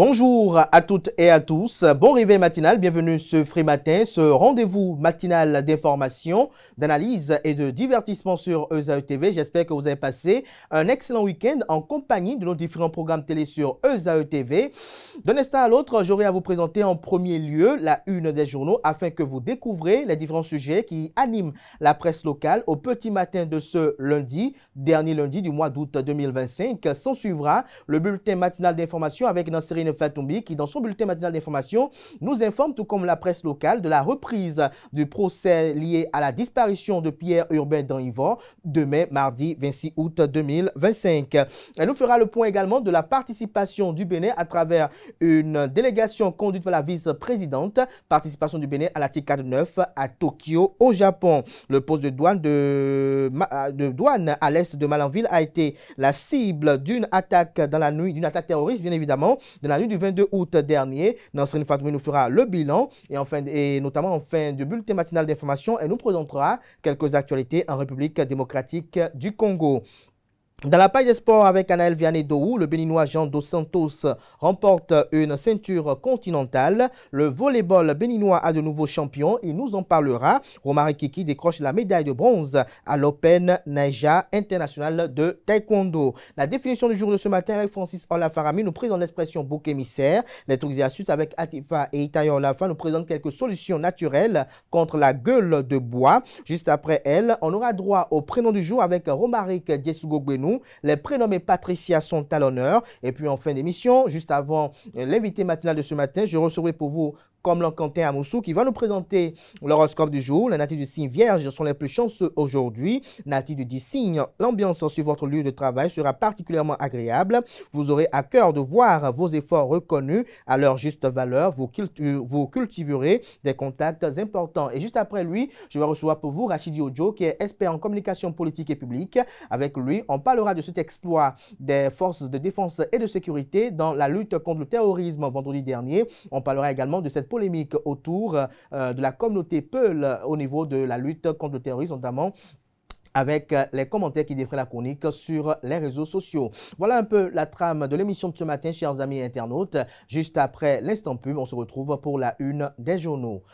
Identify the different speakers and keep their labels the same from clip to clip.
Speaker 1: Bonjour à toutes et à tous, bon réveil matinal, bienvenue ce Free Matin, ce rendez-vous matinal d'information, d'analyse et de divertissement sur ESAE TV. J'espère que vous avez passé un excellent week-end en compagnie de nos différents programmes télé sur ESAE TV. D'un instant à l'autre, j'aurai à vous présenter en premier lieu la une des journaux afin que vous découvrez les différents sujets qui animent la presse locale au petit matin de ce lundi, dernier lundi du mois d'août 2025. S'en suivra le bulletin matinal d'information avec Nassérine Fatoumbi qui, dans son bulletin matinal d'information, nous informe, tout comme la presse locale, de la reprise du procès lié à la disparition de Pierre Urbain dans Yvon, demain, mardi 26 août 2025. Elle nous fera le point également de la participation du Bénin à travers une délégation conduite par la vice-présidente, participation du Bénin à la TICAD 9 à Tokyo, au Japon. Le poste de douane à l'est de Malanville a été la cible d'une attaque dans la nuit, d'une attaque terroriste, bien évidemment, dans la nuit du 22 août dernier. Nassérine Fatoumbi nous fera le bilan et notamment en fin de bulletin matinal d'information, elle nous présentera quelques actualités en République démocratique du Congo. Dans la paille des sports avec Anaël Vianney-Dohou, le Béninois Jean Dos Santos remporte une ceinture continentale. Le volleyball béninois a de nouveaux champions. Il nous en parlera. Romary Kiki décroche la médaille de bronze à l'Open Naija International de Taekwondo. La définition du jour de ce matin avec Francis Olafarami nous présente l'expression bouc émissaire. Les trucs et astuces avec Atifa et Itaya Olafa nous présentent quelques solutions naturelles contre la gueule de bois. Juste après elle, on aura droit au prénom du jour avec Romaric Djesugo-Gbenou. Les prénommés Patricia sont à l'honneur. Et puis en fin d'émission, juste avant l'invité matinal de ce matin, je recevrai pour vous comme l'Encantin Amoussou qui va nous présenter l'horoscope du jour. Les natifs du signe vierge sont les plus chanceux aujourd'hui. Natifs du 10 signe, l'ambiance sur votre lieu de travail sera particulièrement agréable. Vous aurez à cœur de voir vos efforts reconnus à leur juste valeur. Vous cultiverez des contacts importants. Et juste après lui, je vais recevoir pour vous Rachidi Ojo qui est expert en communication politique et publique. Avec lui, on parlera de cet exploit des forces de défense et de sécurité dans la lutte contre le terrorisme vendredi dernier. On parlera également de cette polémique autour de la communauté Peul au niveau de la lutte contre le terrorisme, notamment avec les commentaires qui défraient la chronique sur les réseaux sociaux. Voilà un peu la trame de l'émission de ce matin, chers amis internautes. Juste après l'instant pub, on se retrouve pour la une des journaux.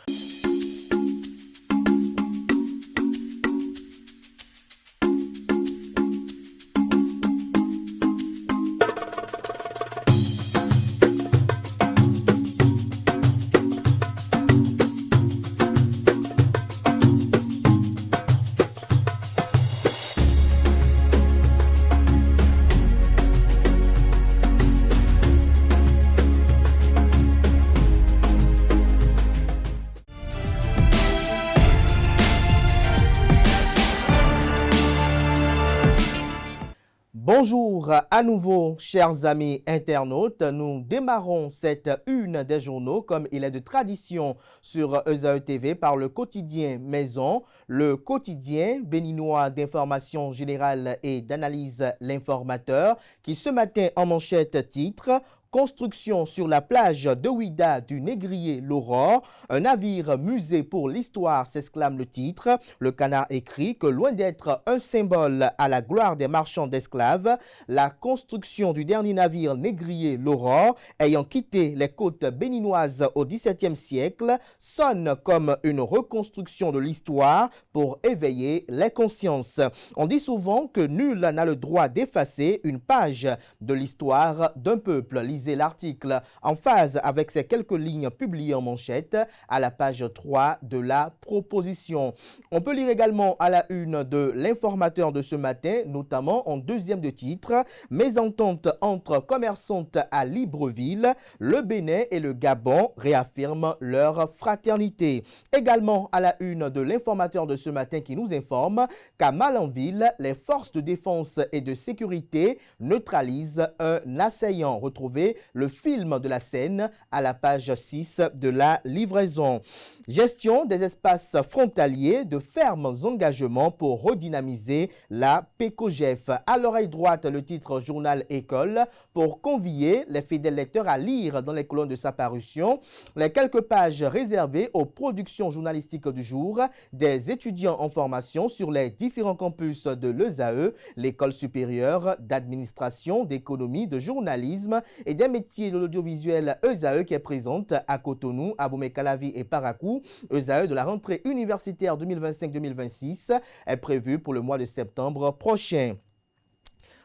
Speaker 1: Bonjour à nouveau, chers amis internautes. Nous démarrons cette une des journaux, comme il est de tradition sur ESAE TV, par le quotidien Maison, le quotidien béninois d'information générale et d'analyse L'Informateur, qui ce matin en manchette titre « Construction sur la plage de Ouida du Négrier l'Aurore, un navire musée pour l'histoire » s'exclame le titre. Le Canard écrit que loin d'être un symbole à la gloire des marchands d'esclaves, la construction du dernier navire négrier l'Aurore, ayant quitté les côtes béninoises au XVIIe siècle, sonne comme une reconstruction de l'histoire pour éveiller les consciences. On dit souvent que nul n'a le droit d'effacer une page de l'histoire d'un peuple. Lisez l'article en phase avec ces quelques lignes publiées en manchette à la page 3 de la proposition. On peut lire également à la une de l'Informateur de ce matin, notamment en deuxième de titre, « Mésentente entre commerçantes à Libreville, le Bénin et le Gabon réaffirment leur fraternité ». Également à la une de l'Informateur de ce matin qui nous informe qu'à Malanville, les forces de défense et de sécurité neutralisent un assaillant. Retrouvez le film de la scène à la page 6 de la livraison. Gestion des espaces frontaliers, de fermes engagements pour redynamiser la PECOGEF. À l'oreille droite, le titre Journal École pour convier les fidèles lecteurs à lire dans les colonnes de sa parution les quelques pages réservées aux productions journalistiques du jour des étudiants en formation sur les différents campus de l'ESAE, l'école supérieure d'administration, d'économie, de journalisme et des métiers de l'audiovisuel ESAE qui est présente à Cotonou, à Abomey-Calavi et Parakou. ESAE de la rentrée universitaire 2025-2026 est prévue pour le mois de septembre prochain.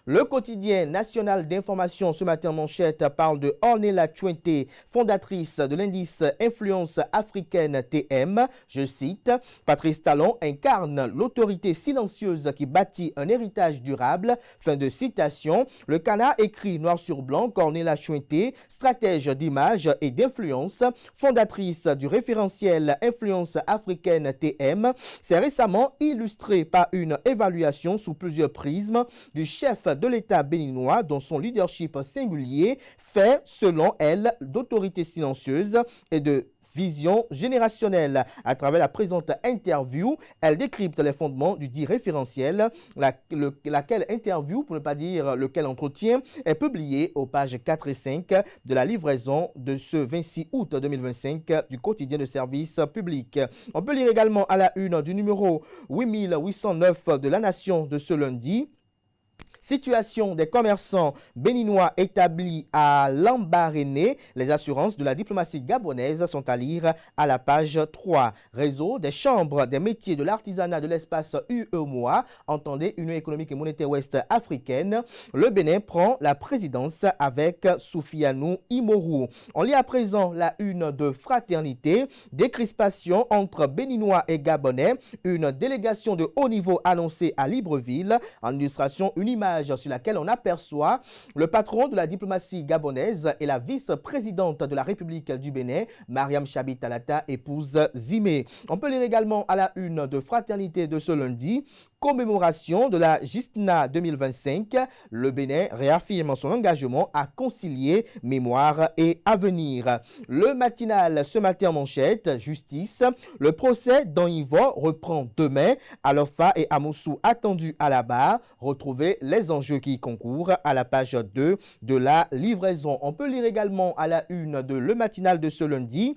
Speaker 1: Le quotidien national d'information ce matin en manchette parle de Ornella Tchouenté, fondatrice de l'indice Influence africaine TM. Je cite, Patrice Talon incarne l'autorité silencieuse qui bâtit un héritage durable. Fin de citation. Le Canard écrit noir sur blanc qu'Ornella Tchouenté, stratège d'image et d'influence, fondatrice du référentiel Influence africaine TM, s'est récemment illustrée par une évaluation sous plusieurs prismes du chef de l'État béninois dont son leadership singulier fait, selon elle, d'autorité silencieuse et de vision générationnelle. À travers la présente interview, elle décrypte les fondements du dit référentiel, laquelle interview, pour ne pas dire lequel entretien, est publiée aux pages 4 et 5 de la livraison de ce 26 août 2025 du quotidien de service public. On peut lire également à la une du numéro 8809 de La Nation de ce lundi. Situation des commerçants béninois établis à Lambaréné. Les assurances de la diplomatie gabonaise sont à lire à la page 3. Réseau des chambres des métiers de l'artisanat de l'espace UEMOA, entendez Union économique et monétaire ouest africaine. Le Bénin prend la présidence avec Soufianou Imourou. On lit à présent la une de Fraternité. Décrispation entre Béninois et Gabonais. Une délégation de haut niveau annoncée à Libreville. En illustration, une image sur laquelle on aperçoit le patron de la diplomatie gabonaise et la vice-présidente de la République du Bénin, Mariam Chabi Talata, épouse Zimé. On peut lire également à la une de Fraternité de ce lundi, commémoration de la Gistna 2025. Le Bénin réaffirme son engagement à concilier mémoire et avenir. Le matinal ce matin en manchette, justice. Le procès d'Anyivo reprend demain. Alofa et Amoussou attendus à la barre. Retrouvez les enjeux qui concourent à la page 2 de la livraison. On peut lire également à la une de Le Matinal de ce lundi.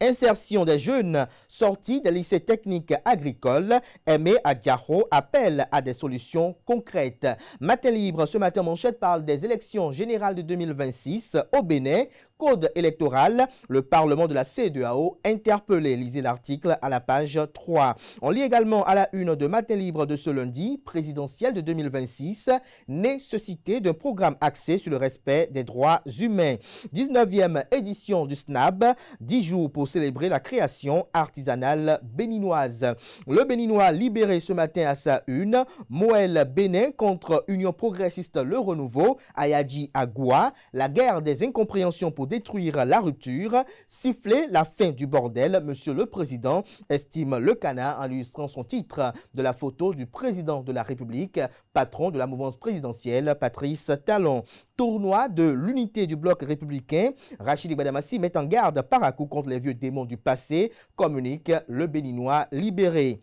Speaker 1: Insertion des jeunes sortis des lycées techniques agricoles. Aimé Adjaro appelle à des solutions concrètes. Matin libre, ce matin manchette parle des élections générales de 2026 au Bénin. Code électoral, le Parlement de la CEDEAO interpellé. Lisez l'article à la page 3. On lit également à la une de Matin libre de ce lundi, présidentielle de 2026, nécessité d'un programme axé sur le respect des droits humains. 19e édition du SNAB, 10 jours pour célébrer la création artisanale béninoise. Le Béninois libéré ce matin à sa une, Moël Bénin contre Union progressiste Le Renouveau, Ayadji Agoua, la guerre des incompréhensions pour détruire la rupture, siffler la fin du bordel, Monsieur le Président, estime le Canard en illustrant son titre de la photo du président de la République, patron de la mouvance présidentielle, Patrice Talon. Tournoi de l'unité du bloc républicain, Rachid Badamassi met en garde Parakou contre les vieux démons du passé, communique le Béninois libéré.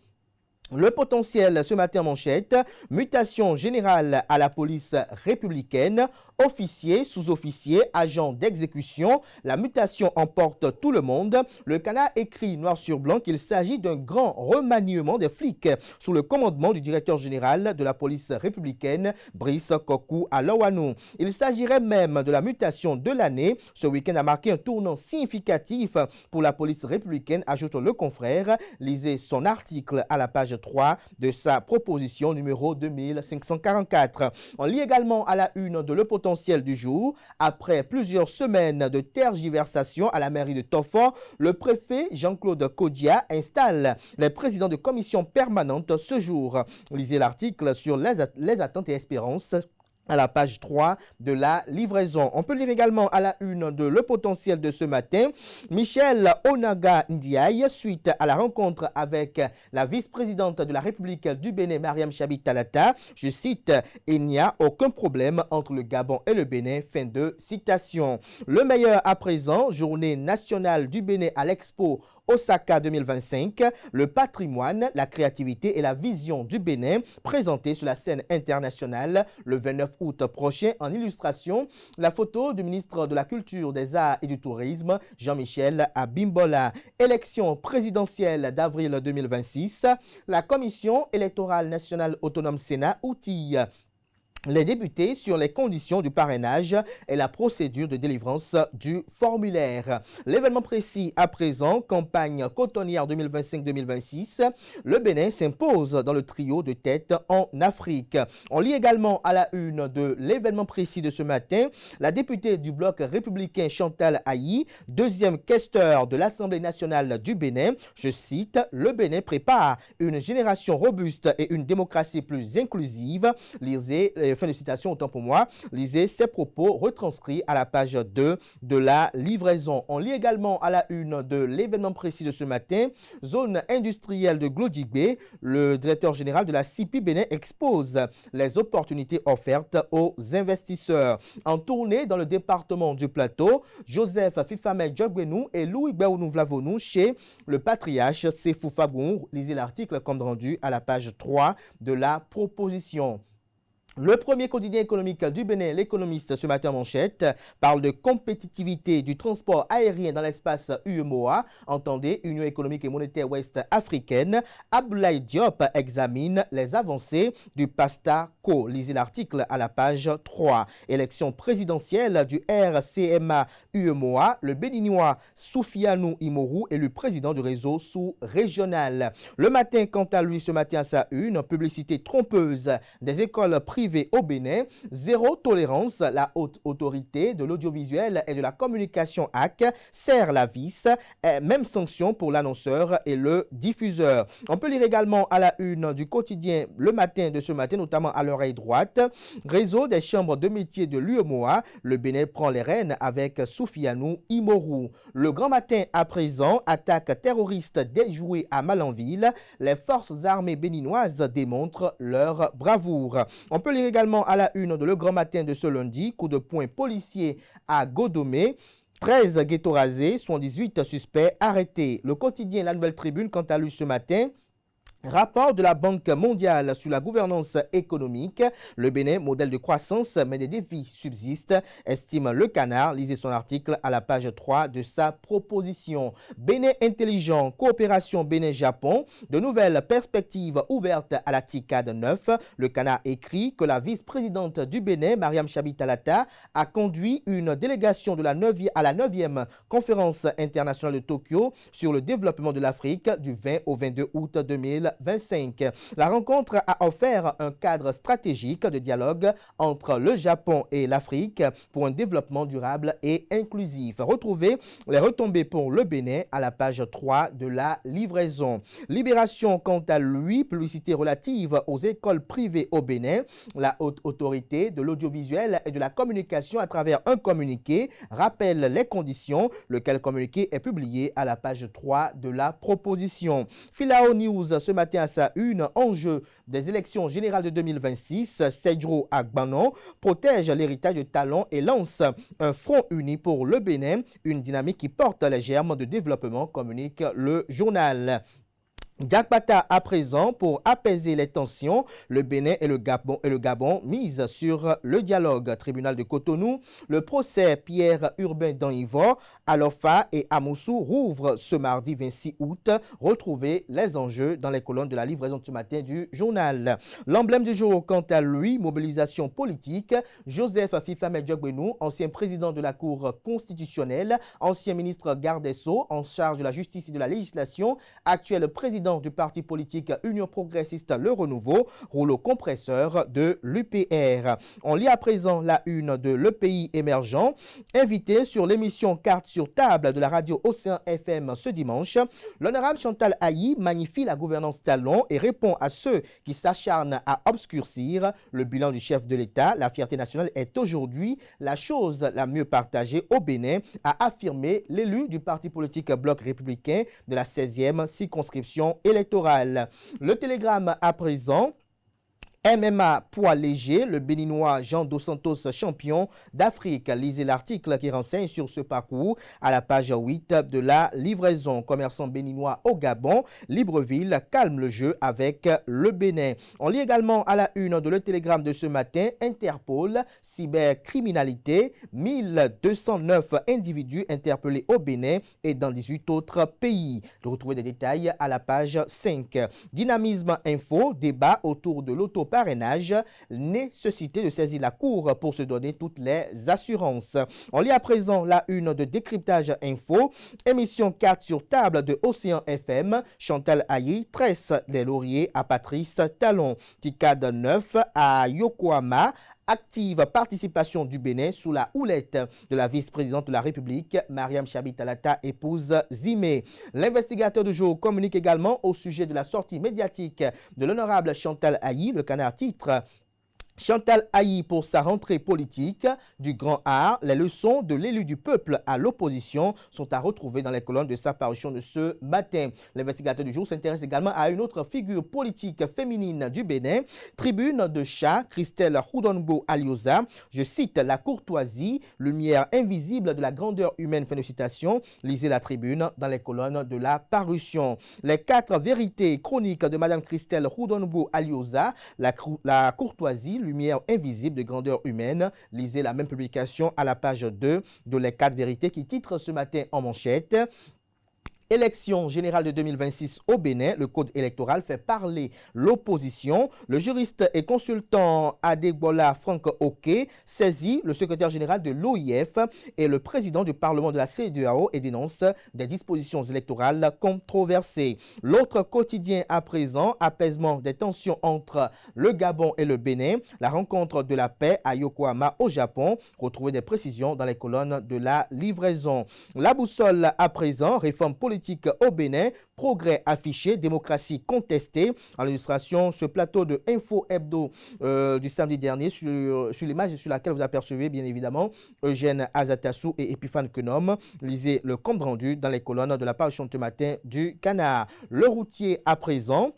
Speaker 1: Le potentiel ce matin en manchette, mutation générale à la police républicaine, officiers, sous-officiers, agents d'exécution, la mutation emporte tout le monde. Le Canard écrit noir sur blanc qu'il s'agit d'un grand remaniement des flics sous le commandement du directeur général de la police républicaine, Brice Kokou Alawanou. Il s'agirait même de la mutation de l'année. Ce week-end a marqué un tournant significatif pour la police républicaine, ajoute le confrère. Lisez son article à la page 3 de sa proposition numéro 2544. On lit également à la une de Le Potentiel du jour. Après plusieurs semaines de tergiversation à la mairie de Tofor, le préfet Jean-Claude Kodia installe les présidents de commission permanente ce jour. Lisez l'article sur les attentes et espérances à la page 3 de la livraison. On peut lire également à la une de Le Potentiel de ce matin, Michel Onaga Ndiaye, suite à la rencontre avec la vice-présidente de la République du Bénin, Mariam Chabi Talata. Je cite, « Il n'y a aucun problème entre le Gabon et le Bénin ». Fin de citation. Le meilleur à présent, journée nationale du Bénin à l'Expo Osaka 2025, le patrimoine, la créativité et la vision du Bénin présentés sur la scène internationale le 29 août prochain. En illustration, la photo du ministre de la Culture, des Arts et du Tourisme, Jean-Michel Abimbola. Élection présidentielle d'avril 2026, la Commission électorale nationale autonome Sénat outille les députés sur les conditions du parrainage et la procédure de délivrance du formulaire. L'événement précis à présent, campagne cotonnière 2025-2026, le Bénin s'impose dans le trio de tête en Afrique. On lit également à la une de l'événement précis de ce matin, la députée du bloc républicain Chantal Ayi, deuxième questeur de l'Assemblée nationale du Bénin, je cite, « Le Bénin prépare une génération robuste et une démocratie plus inclusive ». Lisez fin de citation, autant pour moi. Lisez ces propos retranscrits à la page 2 de la livraison. On lit également à la une de l'événement précis de ce matin, zone industrielle de Glodjibé, le directeur général de la CIPI Bénin expose les opportunités offertes aux investisseurs. En tournée dans le département du Plateau, Joseph Fifame Djogbenou et Louis Béounou Vlavonou chez le patriarche Sefou Fagoun. Lisez l'article comme rendu à la page 3 de la proposition. Le premier quotidien économique du Bénin, l'économiste ce matin en manchette, parle de compétitivité du transport aérien dans l'espace UEMOA. Entendez, Union économique et monétaire ouest africaine. Abdoulaye Diop examine les avancées du PASTA-CO. Lisez l'article à la page 3. Élection présidentielle du RCMA UEMOA. Le Béninois Soufianou Imourou élu président du réseau sous-régional. Le matin, quant à lui, ce matin à sa une, publicité trompeuse des écoles privées au Bénin, zéro tolérance, la haute autorité de l'audiovisuel et de la communication AC serre la vis, même sanction pour l'annonceur et le diffuseur. On peut lire également à la une du quotidien Le Matin de ce matin, notamment à l'oreille droite, réseau des chambres de métiers de l'UEMOA, le Bénin prend les rênes avec Soufianou Imourou. Le Grand Matin à présent, attaque terroriste déjouée à Malanville, les forces armées béninoises démontrent leur bravoure. On peut lire également à la une de Le Grand Matin de ce lundi, coup de poing policier à Godomé. 13 ghettos rasés, 78 suspects arrêtés. Le quotidien La Nouvelle Tribune, quant à lui ce matin, rapport de la Banque mondiale sur la gouvernance économique. Le Bénin, modèle de croissance, mais des défis subsistent, estime Le Canard. Lisez son article à la page 3 de sa proposition. Bénin intelligent, coopération Bénin-Japon, de nouvelles perspectives ouvertes à la TICAD 9. Le Canard écrit que la vice-présidente du Bénin, Mariam Chabi Talata, a conduit une délégation de à la 9e conférence internationale de Tokyo sur le développement de l'Afrique du 20 au 22 août 2025. La rencontre a offert un cadre stratégique de dialogue entre le Japon et l'Afrique pour un développement durable et inclusif. Retrouvez les retombées pour le Bénin à la page 3 de la livraison. Libération, quant à lui, publicité relative aux écoles privées au Bénin. La haute autorité de l'audiovisuel et de la communication à travers un communiqué rappelle les conditions. Lequel communiqué est publié à la page 3 de la proposition. Filao News ce matin à sa une, enjeu des élections générales de 2026, Sedjro Agbanon protège l'héritage de Talon et lance un front uni pour le Bénin, une dynamique qui porte les germes de développement, communique le journal. Diakbata à présent pour apaiser les tensions, le Bénin et le Gabon misent sur le dialogue. Tribunal de Cotonou, le procès Pierre Urbain d'Anivor, Alofa et Amoussou rouvre ce mardi 26 août. Retrouvez les enjeux dans les colonnes de la livraison de ce matin du journal. L'emblème du jour, quant à lui, mobilisation politique. Joseph Fifame Djogbenou, ancien président de la Cour constitutionnelle, ancien ministre garde des Sceaux en charge de la justice et de la législation, actuel président du parti politique Union progressiste Le Renouveau, rouleau compresseur de l'UPR. On lit à présent la une de Le Pays émergent. Invité sur l'émission Carte sur table de la radio Océan FM ce dimanche, l'honorable Chantal Ayi magnifie la gouvernance Talon et répond à ceux qui s'acharnent à obscurcir le bilan du chef de l'État. La fierté nationale est aujourd'hui la chose la mieux partagée au Bénin, a affirmé l'élu du parti politique Bloc républicain de la 16e circonscription électorale. Le télégramme à présent. MMA poids léger, le Béninois Jean Dos Santos champion d'Afrique. Lisez l'article qui renseigne sur ce parcours à la page 8 de la livraison. Commerçant béninois au Gabon, Libreville calme le jeu avec le Bénin. On lit également à la une de Le Télégramme de ce matin, Interpol, cybercriminalité, 1209 individus interpellés au Bénin et dans 18 autres pays. Retrouvez des détails à la page 5. Dynamisme info, débat autour de l'auto parrainage, nécessité de saisir la Cour pour se donner toutes les assurances. On lit à présent la une de Décryptage Info, émission 4 sur table de Océan FM, Chantal Ayi tresse les lauriers à Patrice Talon, Ticade 9 à Yokohama, active participation du Bénin sous la houlette de la vice-présidente de la République, Mariam Chabi Talata, épouse Zimé. L'investigateur du jour communique également au sujet de la sortie médiatique de l'honorable Chantal Ayi, le Canard titre Chantal Ayi pour sa rentrée politique du Grand Art. Les leçons de l'élu du peuple à l'opposition sont à retrouver dans les colonnes de sa parution de ce matin. L'investigateur du jour s'intéresse également à une autre figure politique féminine du Bénin, tribune de chat, Christelle Houdonbo Alioza. Je cite la courtoisie, lumière invisible de la grandeur humaine. Fin de citation. Lisez la tribune dans les colonnes de la parution. Les 4 vérités chroniques de Madame Christelle Houdonbo Alioza, la courtoisie, lumière invisible de grandeur humaine. Lisez la même publication à la page 2 de Les 4 vérités qui titre ce matin en manchette. Élection générale de 2026 au Bénin, le code électoral fait parler l'opposition. Le juriste et consultant Adegbola Franck Oké saisit le secrétaire général de l'OIF et le président du Parlement de la CEDEAO et dénonce des dispositions électorales controversées. L'autre quotidien à présent, apaisement des tensions entre le Gabon et le Bénin, la rencontre de la paix à Yokohama au Japon. Retrouvez des précisions dans les colonnes de la livraison. La boussole à présent, réforme politique au Bénin, progrès affiché, démocratie contestée. En illustration, ce plateau de Info Hebdo du samedi dernier, sur l'image sur laquelle vous apercevez bien évidemment Eugène Azatassou et Epiphane Kenom. Lisez le compte rendu dans les colonnes de la parution de ce matin du Canard. Le routier à présent.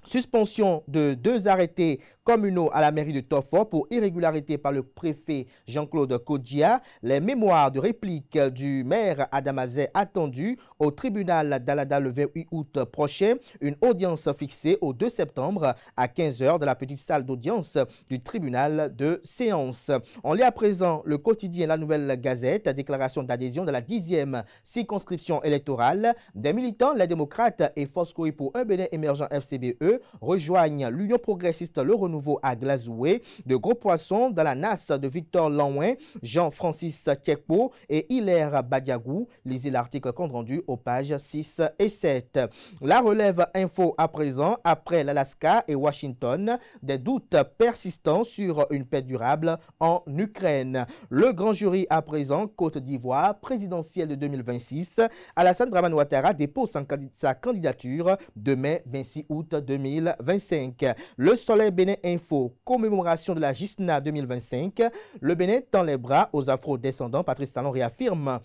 Speaker 1: Suspension de 2 arrêtés communaux à la mairie de Tofo pour irrégularité par le préfet Jean-Claude Kodjia. Les mémoires de réplique du maire Adamazé attendues au tribunal d'Alada le 28 août prochain. Une audience fixée au 2 septembre à 15h dans la petite salle d'audience du tribunal de séance. On lit à présent le quotidien La Nouvelle Gazette, déclaration d'adhésion de la 10e circonscription électorale. Des militants, les démocrates et Foscoï pour un Bénin émergent FCBE rejoignent l'Union progressiste Le Renouveau à Glazoué. De gros poissons dans la nasse de Victor Lanouin, Jean-Francis Tchekpo et Hilaire Badiagou. Lisez l'article compte rendu aux pages 6 et 7. La relève info à présent, après l'Alaska et Washington, des doutes persistants sur une paix durable en Ukraine. Le grand jury à présent, Côte d'Ivoire, présidentielle de 2026. Alassane Dramane Ouattara dépose sa candidature demain 26 août 2025. Le Soleil Bénin Info, commémoration de la GISNA 2025. Le Bénin tend les bras aux afro-descendants. Patrice Talon réaffirme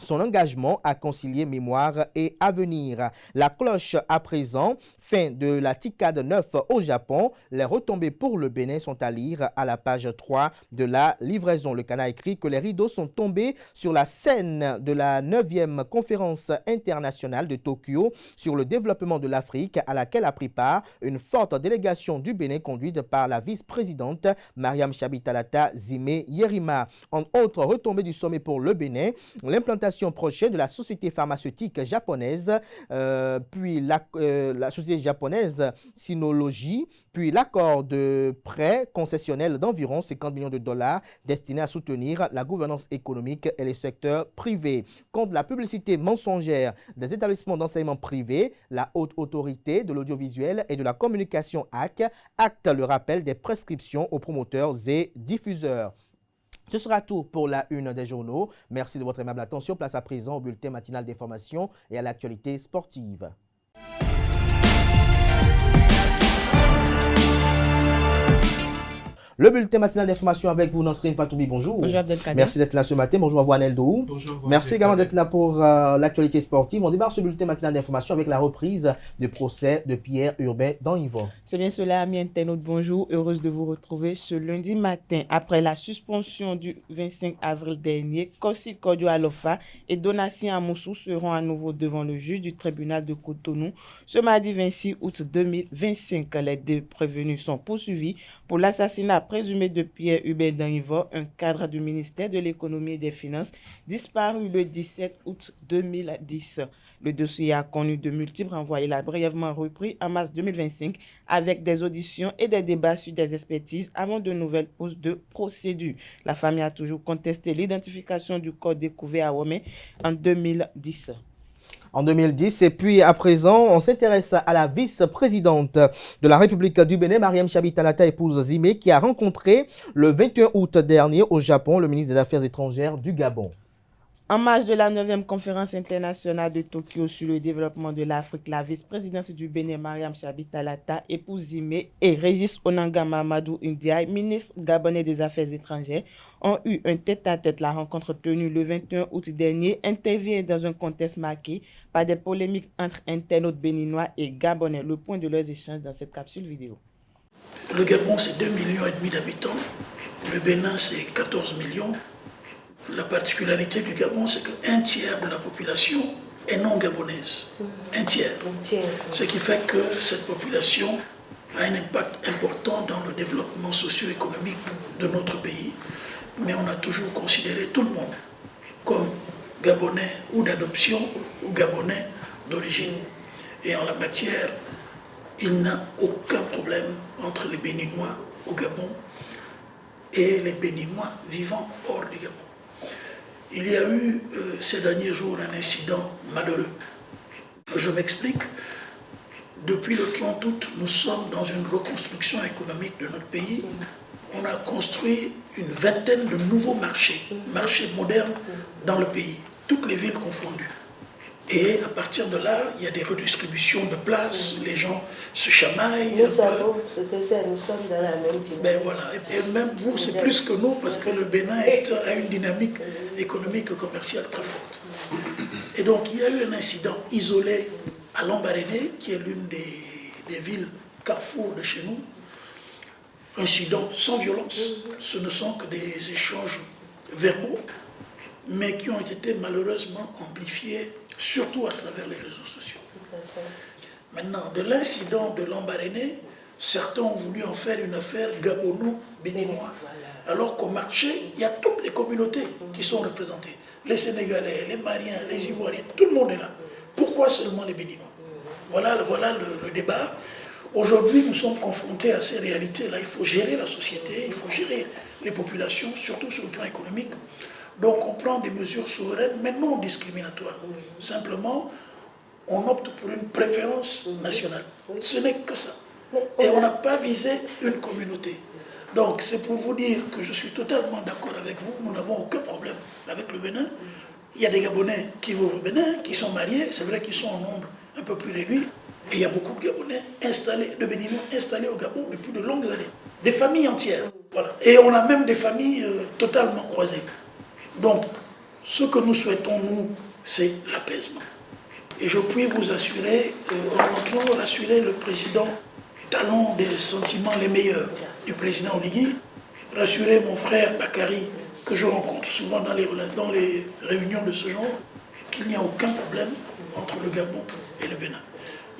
Speaker 1: son engagement à concilier mémoire et avenir. La cloche à présent, fin de la Ticade 9 au Japon. Les retombées pour le Bénin sont à lire à la page 3 de la livraison. Le Canard écrit que les rideaux sont tombés sur la scène de la 9e conférence internationale de Tokyo sur le développement de l'Afrique, à laquelle a pris part une forte délégation du Bénin conduite par la vice-présidente Mariam Chabi Talata Zimé Yerima. En autres retombées du sommet pour le Bénin, l'implantation prochaine de la société pharmaceutique japonaise, puis la société japonaise Synology, puis l'accord de prêt concessionnel d'environ 50 millions de dollars destiné à soutenir la gouvernance économique et les secteurs privés. Contre la publicité mensongère des établissements d'enseignement privés, la Haute Autorité de l'audiovisuel et de la communication AC acte le rappel des prescriptions aux promoteurs et diffuseurs. Ce sera tout pour la une des journaux. Merci de votre aimable attention. Place à présent au bulletin matinal d'information et à l'actualité sportive. Le bulletin matinal d'information avec vous, Nasrine Fatoubi, bonjour.
Speaker 2: Bonjour Abdelkader.
Speaker 1: Merci d'être là ce matin. Bonjour à vous, Anel Dou.
Speaker 3: Bonjour.
Speaker 1: Merci également d'être là pour l'actualité sportive. On démarre ce bulletin matinal d'information avec la reprise du procès de Pierre Urbain dans Yvon.
Speaker 2: C'est bien cela, amis internautes, bonjour. Heureuse de vous retrouver ce lundi matin. Après la suspension du 25 avril dernier, Kossi Kodio Alofa et Donatien Amoussou seront à nouveau devant le juge du tribunal de Cotonou ce mardi 26 août 2025. Les deux prévenus sont poursuivis pour l'assassinat présumée de Pierre-Hubert Danivor, un cadre du ministère de l'Économie et des Finances, disparu le 17 août 2010. Le dossier a connu de multiples renvois. Il a brièvement repris en mars 2025 avec des auditions et des débats sur des expertises avant de nouvelles hausses de procédure. La famille a toujours contesté l'identification du corps découvert à Womé en 2010.
Speaker 1: En 2010, et puis à présent, on s'intéresse à la vice-présidente de la République du Bénin, Mariam Chabi Talata, épouse Zimé, qui a rencontré le 21 août dernier au Japon le ministre des Affaires étrangères du Gabon.
Speaker 2: En marge de la 9e conférence internationale de Tokyo sur le développement de l'Afrique, la vice-présidente du Bénin, Mariam Chabi Talata, épouse Zimé, et Régis Onanga Mamadou Ndiaye, ministre gabonais des Affaires étrangères, ont eu un tête-à-tête. La rencontre tenue le 21 août dernier intervient dans un contexte marqué par des polémiques entre internautes béninois et gabonais. Le point de leurs échanges dans cette capsule vidéo.
Speaker 3: Le Gabon, c'est 2,5 millions d'habitants. Le Bénin, c'est 14 millions. La particularité du Gabon, c'est qu'un tiers de la population est non gabonaise. Un tiers. Ce qui fait que cette population a un impact important dans le développement socio-économique de notre pays. Mais on a toujours considéré tout le monde comme gabonais ou d'adoption ou gabonais d'origine. Et en la matière, il n'y a aucun problème entre les Béninois au Gabon et les Béninois vivant hors du Gabon. Il y a eu ces derniers jours un incident malheureux. Je m'explique. Depuis le 30 août, nous sommes dans une reconstruction économique de notre pays. On a construit une vingtaine de nouveaux marchés modernes dans le pays, toutes les villes confondues. Et à partir de là, il y a des redistributions de places, les gens se chamaillent.
Speaker 4: Nous savons ce que c'est, nous sommes dans la même dynamique.
Speaker 3: Ben voilà, et même vous, c'est plus que nous, parce que le Bénin a une dynamique économique et commerciale très forte. Et donc, il y a eu un incident isolé à Lambaréné, qui est l'une des villes carrefour de chez nous. Incident sans violence, ce ne sont que des échanges verbaux, mais qui ont été malheureusement amplifiés, surtout à travers les réseaux sociaux. Maintenant, de l'incident de Lambaréné, certains ont voulu en faire une affaire gabono-béninois, alors qu'au marché, il y a toutes les communautés qui sont représentées. Les Sénégalais, les Maliens, les Ivoiriens, tout le monde est là. Pourquoi seulement les Béninois? Voilà le débat. Aujourd'hui, nous sommes confrontés à ces réalités-là. Il faut gérer la société, il faut gérer les populations, surtout sur le plan économique. Donc on prend des mesures souveraines, mais non discriminatoires. Simplement, on opte pour une préférence nationale. Ce n'est que ça. Et on n'a pas visé une communauté. Donc c'est pour vous dire que je suis totalement d'accord avec vous. Nous n'avons aucun problème avec le Bénin. Il y a des Gabonais qui vivent au Bénin, qui sont mariés. C'est vrai qu'ils sont en nombre un peu plus réduit. Et il y a beaucoup de Gabonais installés, de Béninois installés au Gabon depuis de longues années. Des familles entières. Voilà. Et on a même des familles totalement croisées. Donc, ce que nous souhaitons, nous, c'est l'apaisement. Et je puis vous assurer, en rentrant, rassurer le président, talon des sentiments les meilleurs du président Oligui, rassurer mon frère Bakary, que je rencontre souvent dans les réunions de ce genre, qu'il n'y a aucun problème entre le Gabon et le Bénin.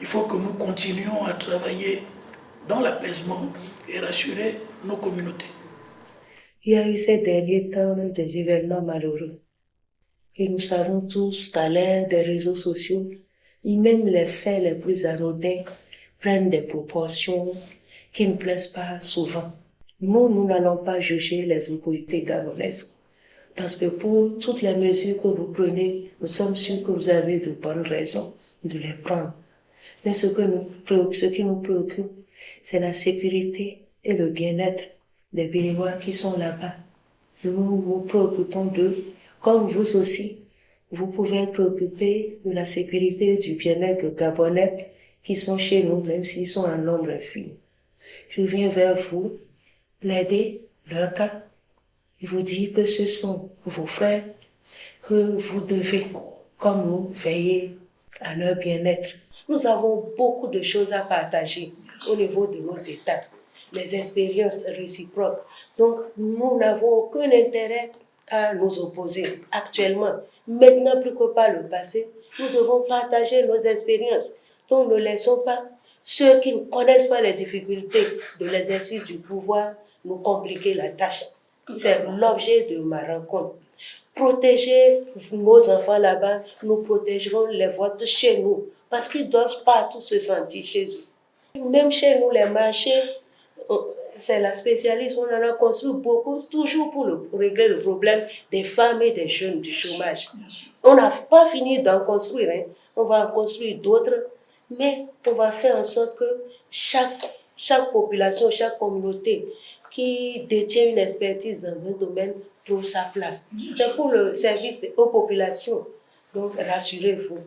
Speaker 3: Il faut que nous continuions à travailler dans l'apaisement et rassurer nos communautés.
Speaker 4: Il y a eu ces derniers temps des événements malheureux. Et nous savons tous qu'à l'ère des réseaux sociaux, même les faits les plus anodins prennent des proportions qui ne plaisent pas souvent. Nous n'allons pas juger les autorités gabonaises. Parce que pour toutes les mesures que vous prenez, nous sommes sûrs que vous avez de bonnes raisons de les prendre. Mais ce qui nous préoccupe, c'est la sécurité et le bien-être des Béninois qui sont là-bas. Nous nous préoccupons d'eux, comme vous aussi. Vous pouvez être préoccupés de la sécurité et du bien-être gabonais qui sont chez nous, même s'ils sont en nombre infime. Je viens vers vous, l'aider, leur cas, vous dire que ce sont vos frères, que vous devez, comme nous, veiller à leur bien-être. Nous avons beaucoup de choses à partager au niveau de nos États, les expériences réciproques. Donc, nous n'avons aucun intérêt à nous opposer actuellement. Maintenant, plus que par le passé, nous devons partager nos expériences. Donc, ne laissons pas ceux qui ne connaissent pas les difficultés de l'exercice du pouvoir nous compliquer la tâche. C'est l'objet de ma rencontre. Protéger nos enfants là-bas, nous protégerons les vôtres chez nous, parce qu'ils ne doivent pas tous se sentir chez eux. Même chez nous, les marchés, c'est la spécialiste, on en a construit beaucoup, toujours pour régler le problème des femmes et des jeunes du chômage. On n'a pas fini d'en construire, hein. On va en construire d'autres, mais on va faire en sorte que chaque population, chaque communauté qui détient une expertise dans un domaine trouve sa place. C'est pour le service aux populations. Donc, rassurez-vous.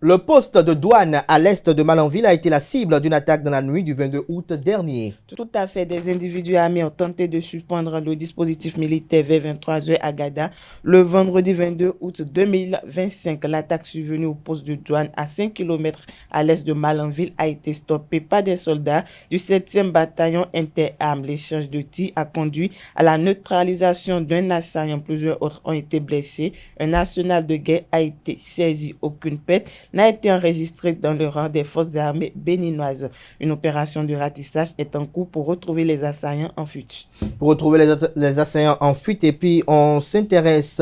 Speaker 1: Le poste de douane à l'est de Malanville a été la cible d'une attaque dans la nuit du 22 août dernier.
Speaker 2: Tout à fait, des individus armés ont tenté de suspendre le dispositif militaire vers 23h à Gada le vendredi 22 août 2025. L'attaque survenue au poste de douane à 5 km à l'est de Malanville a été stoppée par des soldats du 7e bataillon interarmes. L'échange de tirs a conduit à la neutralisation d'un assaillant. Plusieurs autres ont été blessés. Un arsenal de guerre a été saisi. Aucune perte n'a été enregistrée dans le rang des forces armées béninoises. Une opération de ratissage est en cours pour retrouver les assaillants en fuite.
Speaker 1: Pour retrouver les assaillants en fuite, et puis on s'intéresse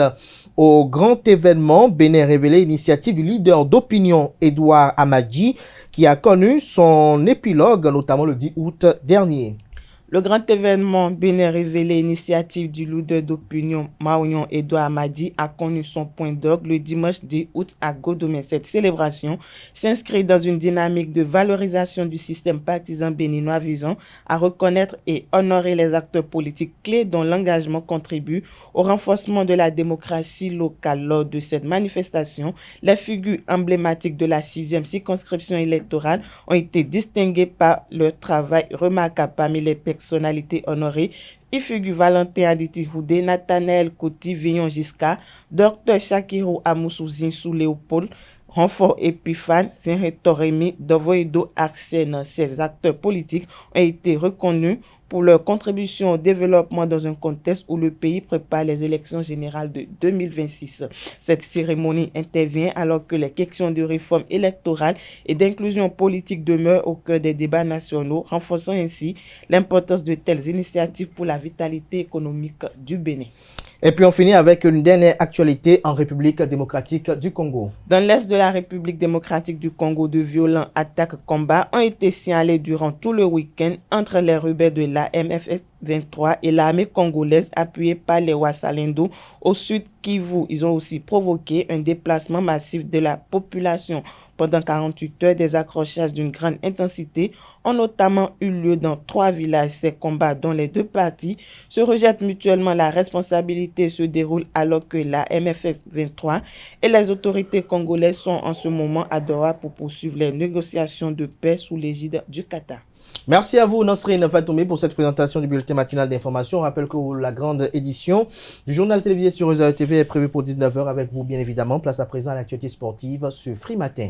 Speaker 1: au grand événement Bénin révélé, initiative du leader d'opinion Edouard Amadji, qui a connu son épilogue notamment le 10 août dernier.
Speaker 2: Le grand événement Bénin révélé, initiative du leader d'opinion Maouignon Edouard Amadji, a connu son point d'orgue le dimanche 10 août à Godomé. Cette célébration s'inscrit dans une dynamique de valorisation du système partisan béninois visant à reconnaître et honorer les acteurs politiques clés dont l'engagement contribue au renforcement de la démocratie locale. Lors de cette manifestation, les figures emblématiques de la 6e circonscription électorale ont été distinguées par leur travail remarquable. Parmi les personnalités honorées, il figure Valentin Aditi Houdé, Nathanaël Koti Vignon Giscard, Dr Shakiro Amoussou Zinsou Léopold, Renfort Épiphane, Saint-Rémy, Dovoido Arsène. Ces acteurs politiques ont été reconnus pour leur contribution au développement dans un contexte où le pays prépare les élections générales de 2026. Cette cérémonie intervient alors que les questions de réforme électorale et d'inclusion politique demeurent au cœur des débats nationaux, renforçant ainsi l'importance de telles initiatives pour la vitalité économique du Bénin.
Speaker 1: Et puis on finit avec une dernière actualité en République démocratique du Congo.
Speaker 2: Dans l'est de la République démocratique du Congo, de violents attaques-combats ont été signalés durant tout le week-end entre les rebelles de la MFS-23 et l'armée congolaise appuyée par les Wassalendo au sud Kivu. Ils ont aussi provoqué un déplacement massif de la population. Pendant 48 heures, des accrochages d'une grande intensité ont notamment eu lieu dans 3 villages. Ces combats, dont les deux parties se rejettent mutuellement la responsabilité, se déroulent alors que la MFS 23 et les autorités congolaises sont en ce moment à Doha pour poursuivre les négociations de paix sous l'égide du Qatar.
Speaker 1: Merci à vous, Nasrine Fatoumé, pour cette présentation du bulletin matinal d'information. On rappelle que la grande édition du journal télévisé sur Euzao TV est prévue pour 19h avec vous, bien évidemment. Place à présent à l'actualité sportive sur Free Matin.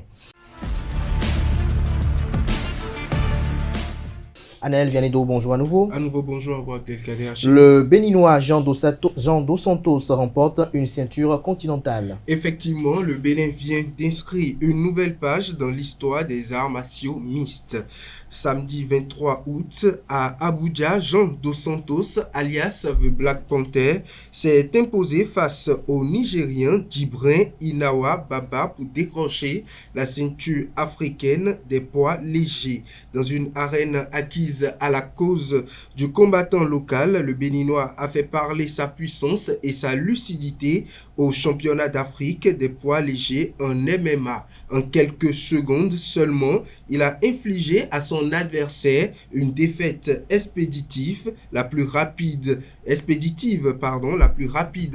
Speaker 1: Anaël Vianedo, bonjour à nouveau.
Speaker 5: À nouveau, bonjour, au revoir, Delcader.
Speaker 1: Le Béninois Jean Dos Santos remporte une ceinture continentale.
Speaker 5: Effectivement, le Bénin vient d'inscrire une nouvelle page dans l'histoire des arts martiaux mixtes. Samedi 23 août, à Abuja, Jean Dos Santos, alias The Black Panther, s'est imposé face au Nigérien Djibrin Inawa Baba pour décrocher la ceinture africaine des poids légers. Dans une arène acquise à la cause du combattant local, le Béninois a fait parler sa puissance et sa lucidité au championnat d'Afrique des poids légers en MMA. En quelques secondes seulement, il a infligé à son adversaire une défaite expéditive, la plus rapide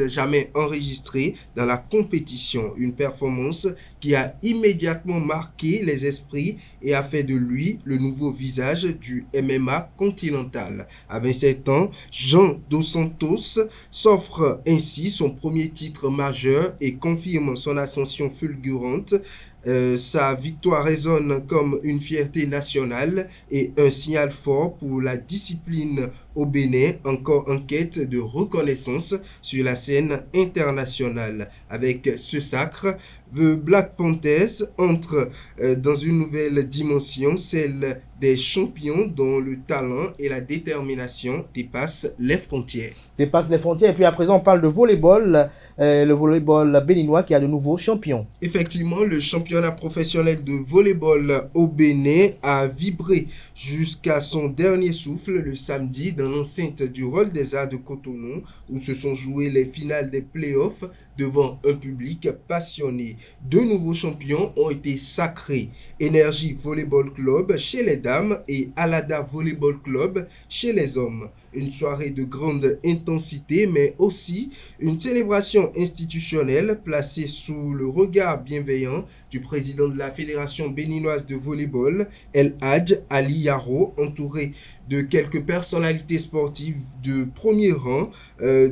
Speaker 5: jamais enregistrée dans la compétition. Une performance qui a immédiatement marqué les esprits et a fait de lui le nouveau visage du MMA continental. À 27 ans, Jean Dos Santos s'offre ainsi son premier titre majeur et confirme son ascension fulgurante Sa victoire résonne comme une fierté nationale et un signal fort pour la discipline au Bénin, encore en quête de reconnaissance sur la scène internationale. Avec ce sacre, The Black Panthers entre dans une nouvelle dimension, celle des champions dont le talent et la détermination dépassent les frontières.
Speaker 1: Dépasse les frontières. Et puis à présent, on parle de volleyball, le volleyball béninois qui a de nouveaux champions.
Speaker 5: Effectivement, le championnat professionnel de volleyball au Bénin a vibré jusqu'à son dernier souffle le samedi dans l'enceinte du Hall des Arts de Cotonou, où se sont jouées les finales des playoffs devant un public passionné. Deux nouveaux champions ont été sacrés. Énergie Volleyball Club chez les dames et Alada Volleyball Club chez les hommes. Une soirée de grande intensité, mais aussi une célébration institutionnelle placée sous le regard bienveillant du président de la Fédération béninoise de volleyball, El Hadj Ali Yaro, entouré de quelques personnalités sportives de premier rang,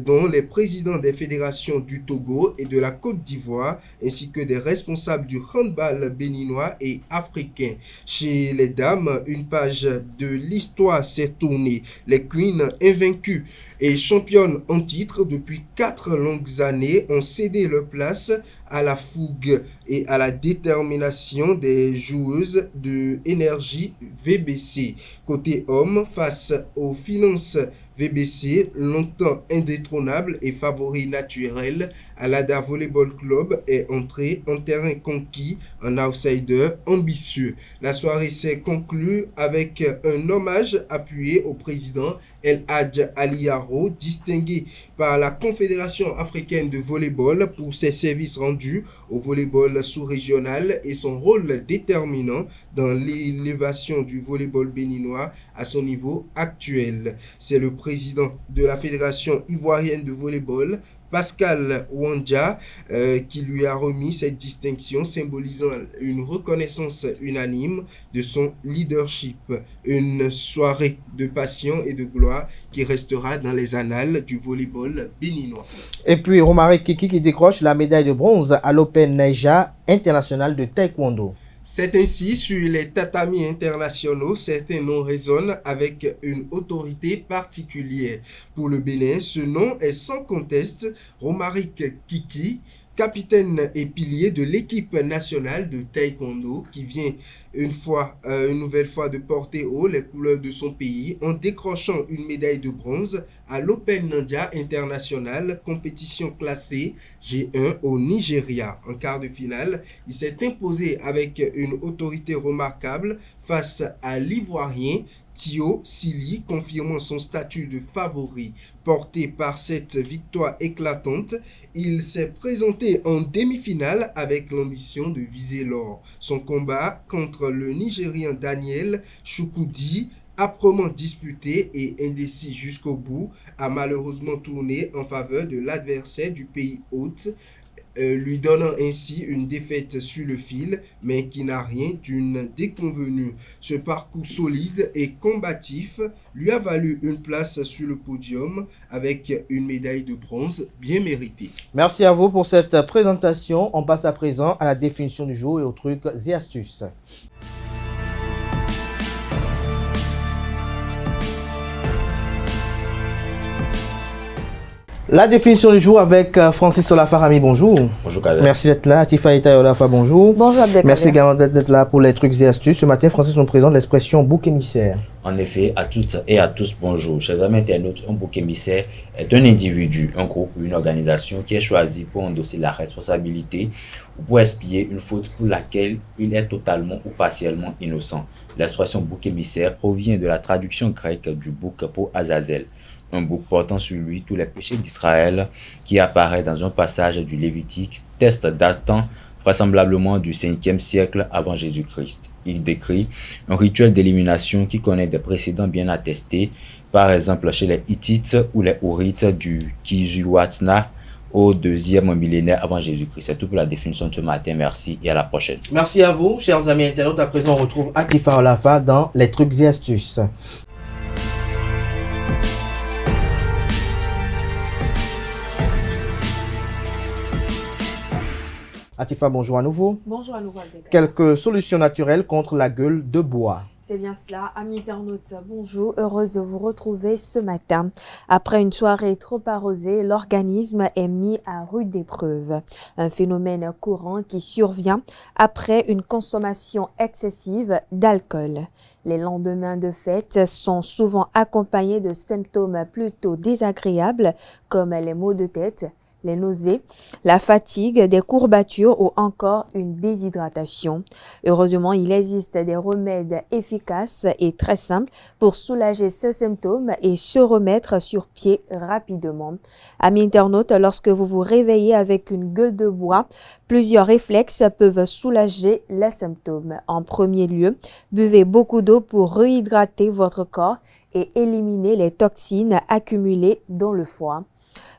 Speaker 5: dont les présidents des fédérations du Togo et de la Côte d'Ivoire, ainsi que des responsables du handball béninois et africain. Chez les dames, une page de l'histoire s'est tournée. Les Queens, invaincues et championnes en titre depuis 4 longues années, ont cédé leur place à la fougue et à la détermination des joueuses de Énergie VBC. Côté homme, face aux finances VBC, longtemps indétrônable et favori naturel, Alada Volleyball Club est entré en terrain conquis, un outsider ambitieux. La soirée s'est conclue avec un hommage appuyé au président El Hadj Ali Yaro, distingué par la Confédération africaine de volleyball pour ses services rendus au volleyball sous-régional et son rôle déterminant dans l'élévation du volleyball béninois à son niveau actuel. C'est le président de la Fédération ivoirienne de volleyball, Pascal Wandja, qui lui a remis cette distinction, symbolisant une reconnaissance unanime de son leadership. Une soirée de passion et de gloire qui restera dans les annales du volleyball béninois.
Speaker 1: Et puis Romaric Kiki qui décroche la médaille de bronze à l'Open Naija international de taekwondo.
Speaker 5: C'est ainsi, sur les tatamis internationaux, certains noms résonnent avec une autorité particulière. Pour le Bénin, ce nom est sans conteste Romaric Kiki, capitaine et pilier de l'équipe nationale de taekwondo qui vient une nouvelle fois de porter haut les couleurs de son pays en décrochant une médaille de bronze à l'Open Naija International, compétition classée G1 au Nigeria. En quart de finale, il s'est imposé avec une autorité remarquable face à l'Ivoirien Thio Sili, confirmant son statut de favori. Porté par cette victoire éclatante, il s'est présenté en demi-finale avec l'ambition de viser l'or. Son combat contre le Nigérien Daniel Chukwudi, âprement disputé et indécis jusqu'au bout, a malheureusement tourné en faveur de l'adversaire du pays hôte, lui donnant ainsi une défaite sur le fil, mais qui n'a rien d'une déconvenue. Ce parcours solide et combatif lui a valu une place sur le podium avec une médaille de bronze bien méritée.
Speaker 1: Merci à vous pour cette présentation. On passe à présent à la définition du jour et aux trucs et astuces. La définition du jour avec Francis Olafarami, bonjour.
Speaker 6: Bonjour Kader.
Speaker 1: Merci d'être là. Tifa Ita Olafa, bonjour.
Speaker 7: Bonjour Abdelkader.
Speaker 1: Merci également d'être là pour les trucs et astuces. Ce matin, Francis nous présente l'expression bouc émissaire.
Speaker 6: En effet, à toutes et à tous, bonjour. Chers amis internautes, un bouc émissaire est un individu, un groupe ou une organisation qui est choisi pour endosser la responsabilité ou pour expier une faute pour laquelle il est totalement ou partiellement innocent. L'expression bouc émissaire provient de la traduction grecque du bouc pour Azazel. Un bouc portant sur lui tous les péchés d'Israël qui apparaît dans un passage du Lévitique, texte datant vraisemblablement du 5e siècle avant Jésus-Christ. Il décrit un rituel d'élimination qui connaît des précédents bien attestés, par exemple chez les Hittites ou les Hurrites du Kizuatna au 2e millénaire avant Jésus-Christ. C'est tout pour la définition de ce matin. Merci et à la prochaine.
Speaker 1: Merci à vous, chers amis internautes. À présent, on retrouve Atifa Olafa dans les trucs et astuces. Atifa, bonjour à nouveau.
Speaker 7: Bonjour à nouveau, Abdelkader.
Speaker 1: Quelques solutions naturelles contre la gueule de bois.
Speaker 7: C'est bien cela. Amis internautes, bonjour. Heureuse de vous retrouver ce matin. Après une soirée trop arrosée, l'organisme est mis à rude épreuve. Un phénomène courant qui survient après une consommation excessive d'alcool. Les lendemains de fête sont souvent accompagnés de symptômes plutôt désagréables comme les maux de tête, les nausées, la fatigue, des courbatures ou encore une déshydratation. Heureusement, il existe des remèdes efficaces et très simples pour soulager ces symptômes et se remettre sur pied rapidement. Amis internautes, lorsque vous vous réveillez avec une gueule de bois, plusieurs réflexes peuvent soulager les symptômes. En premier lieu, buvez beaucoup d'eau pour réhydrater votre corps et éliminer les toxines accumulées dans le foie.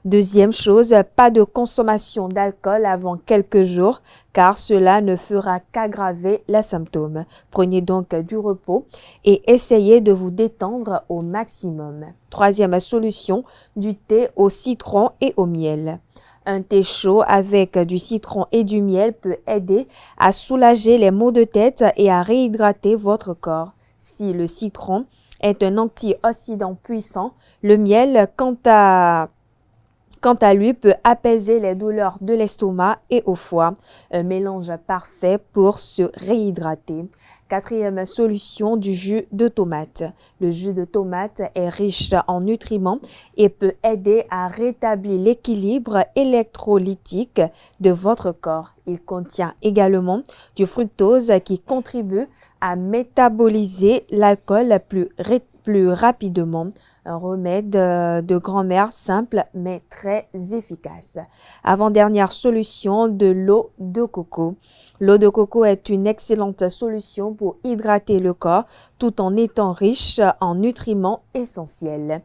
Speaker 7: Deuxième chose, pas de consommation d'alcool avant quelques jours car cela ne fera qu'aggraver les symptômes. Prenez donc du repos et essayez de vous détendre au maximum. Troisième solution, du thé au citron et au miel. Un thé chaud avec du citron et du miel peut aider à soulager les maux de tête et à réhydrater votre corps. Si le citron est un antioxydant puissant, le miel, quant à lui, peut apaiser les douleurs de l'estomac et au foie. Un mélange parfait pour se réhydrater. Quatrième solution, du jus de tomate. Le jus de tomate est riche en nutriments et peut aider à rétablir l'équilibre électrolytique de votre corps. Il contient également du fructose qui contribue à métaboliser l'alcool plus rapidement. Un remède de grand-mère simple mais très efficace. Avant-dernière solution, de l'eau de coco. L'eau de coco est une excellente solution pour hydrater le corps tout en étant riche en nutriments essentiels.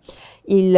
Speaker 7: Elle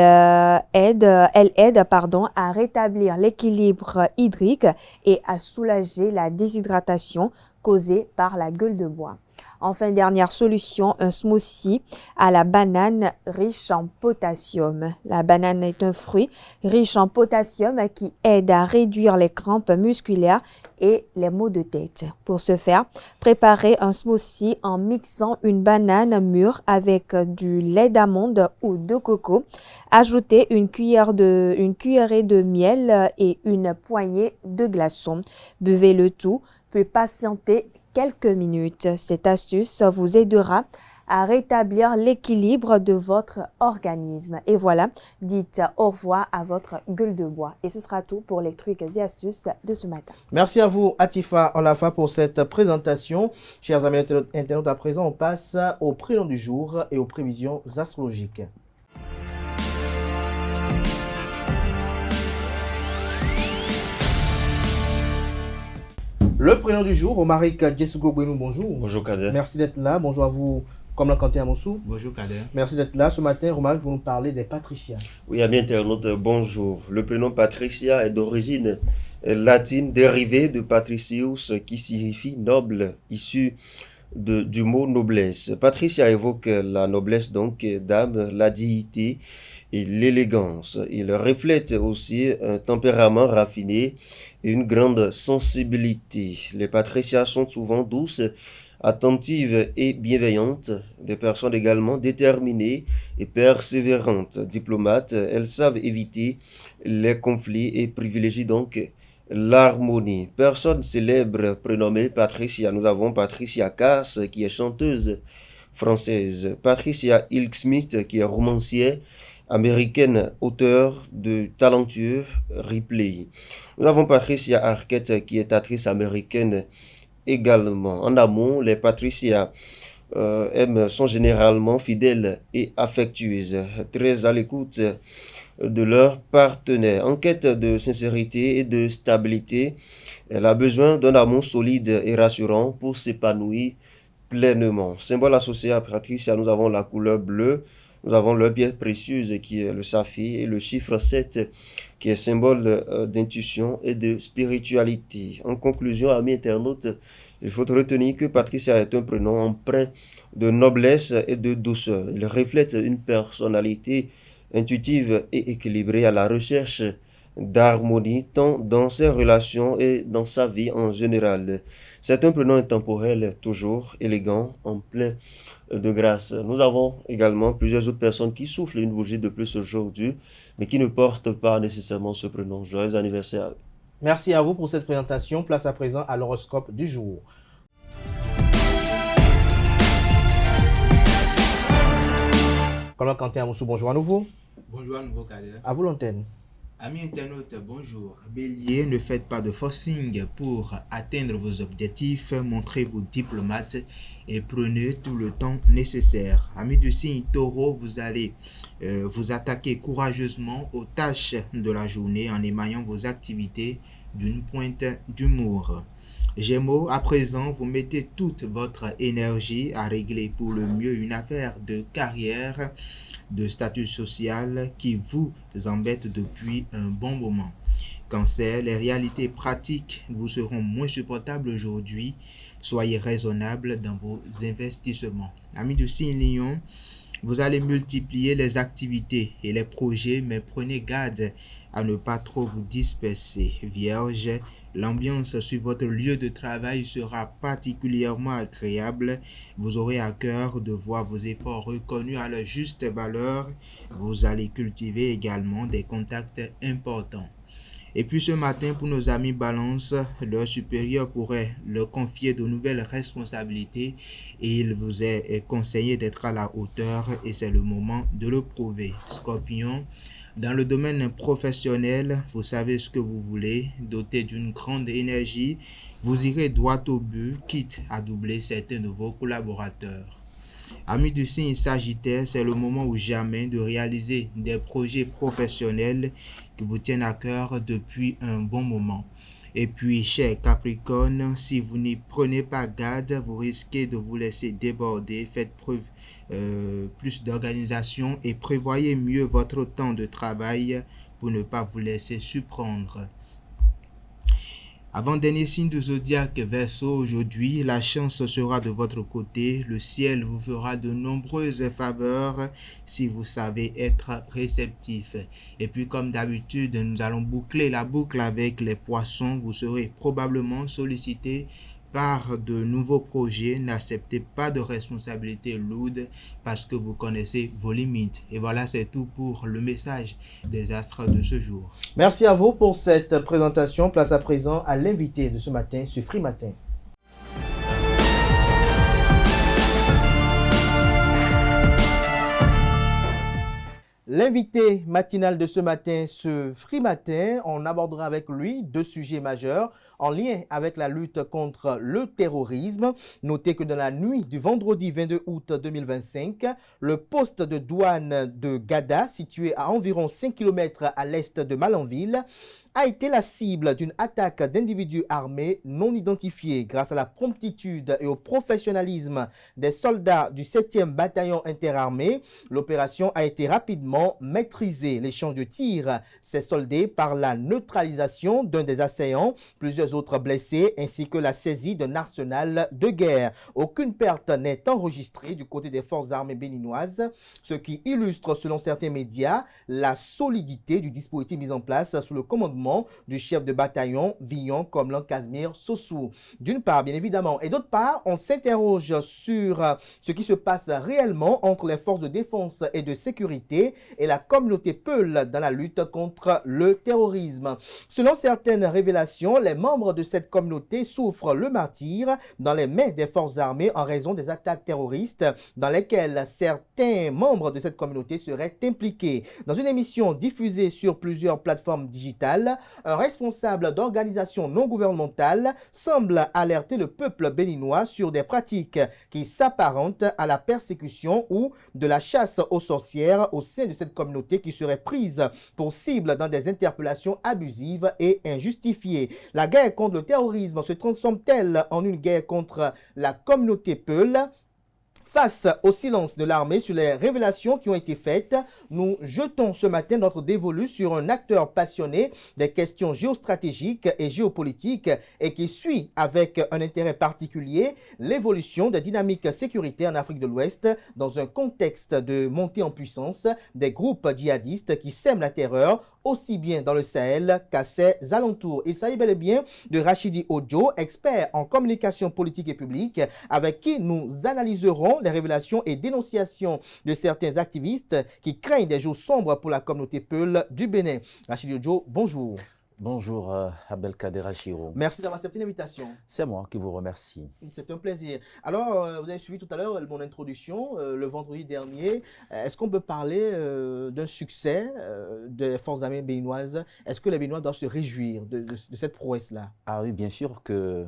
Speaker 7: aide à rétablir l'équilibre hydrique et à soulager la déshydratation causée par la gueule de bois. Enfin, dernière solution, un smoothie à la banane riche en potassium. La banane est un fruit riche en potassium qui aide à réduire les crampes musculaires et les maux de tête. Pour ce faire, préparez un smoothie en mixant une banane mûre avec du lait d'amande ou de coco. Ajoutez une cuillerée de miel et une poignée de glaçons. Buvez le tout, puis patientez quelques minutes. Cette astuce vous aidera à rétablir l'équilibre de votre organisme. Et voilà, dites au revoir à votre gueule de bois. Et ce sera tout pour les trucs et astuces de ce matin.
Speaker 1: Merci à vous, Atifa Olafa, pour cette présentation. Chers amis internautes, à présent, on passe au prénom du jour et aux prévisions astrologiques. Le prénom du jour, Omaric Djesugo Gwenou, bonjour.
Speaker 8: Bonjour Kader.
Speaker 1: Merci d'être là. Bonjour à vous, comme Kanté Amoussou.
Speaker 8: Bonjour Kader.
Speaker 1: Merci d'être là. Ce matin, Omaric, vous nous parlez des Patricia.
Speaker 8: Oui, amis internautes, bonjour. Le prénom Patricia est d'origine latine, dérivé de patricius, qui signifie noble, issu du mot noblesse. Patricia évoque la noblesse donc d'âme, la dignité et l'élégance. Il reflète aussi un tempérament raffiné et une grande sensibilité. Les Patricias sont souvent douces, attentives et bienveillantes, des personnes également déterminées et persévérantes. Diplomates, elles savent éviter les conflits et privilégient donc l'harmonie. Personne célèbre prénommée Patricia. Nous avons Patricia Cass qui est chanteuse française, Patricia Hill-Smith qui est romancière américaine, auteure de talentueux replays. Nous avons Patricia Arquette qui est actrice américaine également. En amont, les Patricia sont généralement fidèles et affectueuses, très à l'écoute de leur partenaire. En quête de sincérité et de stabilité, elle a besoin d'un amour solide et rassurant pour s'épanouir pleinement. Symbole associé à Patricia, nous avons la couleur bleue. Nous avons leur pierre précieuse qui est le saphir et le chiffre 7 qui est symbole d'intuition et de spiritualité. En conclusion, amis internautes, il faut retenir que Patricia est un prénom empreint de noblesse et de douceur. Il reflète une personnalité intuitive et équilibrée à la recherche d'harmonie tant dans ses relations et dans sa vie en général. C'est un prénom intemporel, toujours élégant, en plein de grâce. Nous avons également plusieurs autres personnes qui soufflent une bougie de plus aujourd'hui, mais qui ne portent pas nécessairement ce prénom. Joyeux anniversaire à eux.
Speaker 1: Merci à vous pour cette présentation. Place à présent à l'horoscope du jour. Colonel Quentin Amoussou, bonjour à nouveau.
Speaker 5: Bonjour à nouveau, Kader.
Speaker 1: À vous l'antenne.
Speaker 5: Amis internautes, bonjour. Bélier, ne faites pas de forcing pour atteindre vos objectifs. Montrez-vous diplomate et prenez tout le temps nécessaire. Amis du signe Taureau, vous allez vous attaquer courageusement aux tâches de la journée en émaillant vos activités d'une pointe d'humour. Gémeaux, à présent, vous mettez toute votre énergie à régler pour le mieux une affaire de carrière, de statut social qui vous embête depuis un bon moment. Cancer, les réalités pratiques vous seront moins supportables aujourd'hui. Soyez raisonnable dans vos investissements. Amis du signe Lion, vous allez multiplier les activités et les projets, mais prenez garde à ne pas trop vous disperser. Vierge, l'ambiance sur votre lieu de travail sera particulièrement agréable. Vous aurez à cœur de voir vos efforts reconnus à leur juste valeur. Vous allez cultiver également des contacts importants. Et puis ce matin, pour nos amis Balance, leur supérieur pourrait leur confier de nouvelles responsabilités et il vous est conseillé d'être à la hauteur et c'est le moment de le prouver. Scorpion, dans le domaine professionnel, vous savez ce que vous voulez, doté d'une grande énergie, vous irez droit au but, quitte à doubler certains de vos collaborateurs. Amis du signe Sagittaire, c'est le moment ou jamais de réaliser des projets professionnels qui vous tiennent à cœur depuis un bon moment. Et puis, cher Capricorne, si vous n'y prenez pas garde, vous risquez de vous laisser déborder. Faites preuve plus d'organisation et prévoyez mieux votre temps de travail pour ne pas vous laisser surprendre. Avant-dernier signe du zodiaque Verseau, aujourd'hui, la chance sera de votre côté. Le ciel vous fera de nombreuses faveurs si vous savez être réceptif. Et puis, comme d'habitude, nous allons boucler la boucle avec les poissons. Vous serez probablement sollicité par de nouveaux projets. N'acceptez pas de responsabilités lourdes parce que vous connaissez vos limites. Et voilà, c'est tout pour le message des astres de ce jour.
Speaker 1: Merci à vous pour cette présentation. Place à présent à l'invité de ce matin sur Free Matin. L'invité matinal de ce matin, ce Free Matin, on abordera avec lui deux sujets majeurs en lien avec la lutte contre le terrorisme. Notez que dans la nuit du vendredi 22 août 2025, le poste de douane de Gada, situé à environ 5 km à l'est de Malanville, a été la cible d'une attaque d'individus armés non identifiés. Grâce à la promptitude et au professionnalisme des soldats du 7e bataillon interarmé, l'opération a été rapidement maîtrisée. L'échange de tirs s'est soldé par la neutralisation d'un des assaillants, plusieurs autres blessés, ainsi que la saisie d'un arsenal de guerre. Aucune perte n'est enregistrée du côté des forces armées béninoises, ce qui illustre, selon certains médias, la solidité du dispositif mis en place sous le commandement du chef de bataillon Villon Komlan Casimir Sossou. D'une part, bien évidemment, et d'autre part, on s'interroge sur ce qui se passe réellement entre les forces de défense et de sécurité et la communauté Peul dans la lutte contre le terrorisme. Selon certaines révélations, les membres de cette communauté souffrent le martyre dans les mains des forces armées en raison des attaques terroristes dans lesquelles certains membres de cette communauté seraient impliqués. Dans une émission diffusée sur plusieurs plateformes digitales, un responsable d'organisation non gouvernementale semble alerter le peuple béninois sur des pratiques qui s'apparentent à la persécution ou de la chasse aux sorcières au sein de cette communauté qui serait prise pour cible dans des interpellations abusives et injustifiées. La guerre contre le terrorisme se transforme-t-elle en une guerre contre la communauté Peul ? Face au silence de l'armée sur les révélations qui ont été faites, nous jetons ce matin notre dévolu sur un acteur passionné des questions géostratégiques et géopolitiques et qui suit avec un intérêt particulier l'évolution des dynamiques sécuritaires en Afrique de l'Ouest dans un contexte de montée en puissance des groupes djihadistes qui sèment la terreur aussi bien dans le Sahel qu'à ses alentours. Il s'agit bel et bien de Rachidi Ojo, expert en communication politique et publique, avec qui nous analyserons les révélations et dénonciations de certains activistes qui craignent des jours sombres pour la communauté Peul du Bénin. Rachidi Ojo, bonjour.
Speaker 9: Bonjour Abdelkader Achiro.
Speaker 1: Merci d'avoir accepté l'invitation.
Speaker 9: C'est moi qui vous remercie.
Speaker 1: C'est un plaisir. Alors, vous avez suivi tout à l'heure mon introduction le vendredi dernier. Est-ce qu'on peut parler d'un succès des forces armées béninoises? Est-ce que les Béninois doivent se réjouir de cette prouesse-là?
Speaker 9: Ah oui, bien sûr que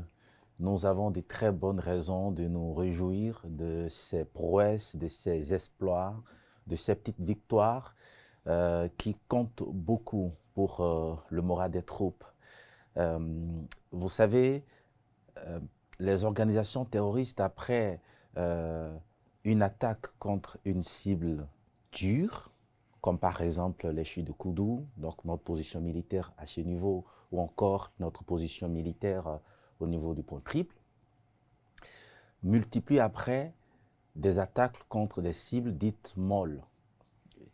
Speaker 9: nous avons de très bonnes raisons de nous réjouir de ces prouesses, de ces exploits, de ces petites victoires qui comptent beaucoup pour le moral des troupes. Vous savez, les organisations terroristes, après une attaque contre une cible dure, comme par exemple les chutes de Koudou, donc notre position militaire à ce niveau, ou encore notre position militaire au niveau du point triple, multiplient après des attaques contre des cibles dites molles.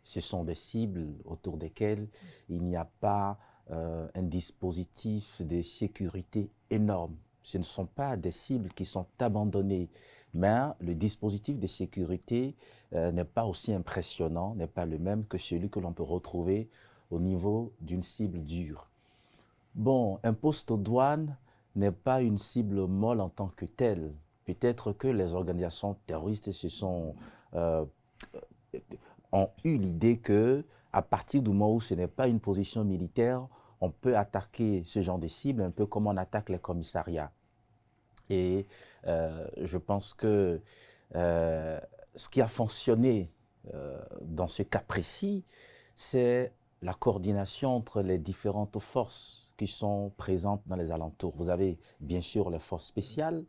Speaker 9: Ce sont des cibles autour desquelles il n'y a pas un dispositif de sécurité énorme. Ce ne sont pas des cibles qui sont abandonnées, mais le dispositif de sécurité n'est pas aussi impressionnant, n'est pas le même que celui que l'on peut retrouver au niveau d'une cible dure. Bon, un poste aux douanes n'est pas une cible molle en tant que telle. Peut-être que les organisations terroristes ont eu l'idée que, à partir du moment où ce n'est pas une position militaire, on peut attaquer ce genre de cible un peu comme on attaque les commissariats. Et je pense que ce qui a fonctionné dans ce cas précis, c'est la coordination entre les différentes forces qui sont présentes dans les alentours. Vous avez bien sûr les forces spéciales,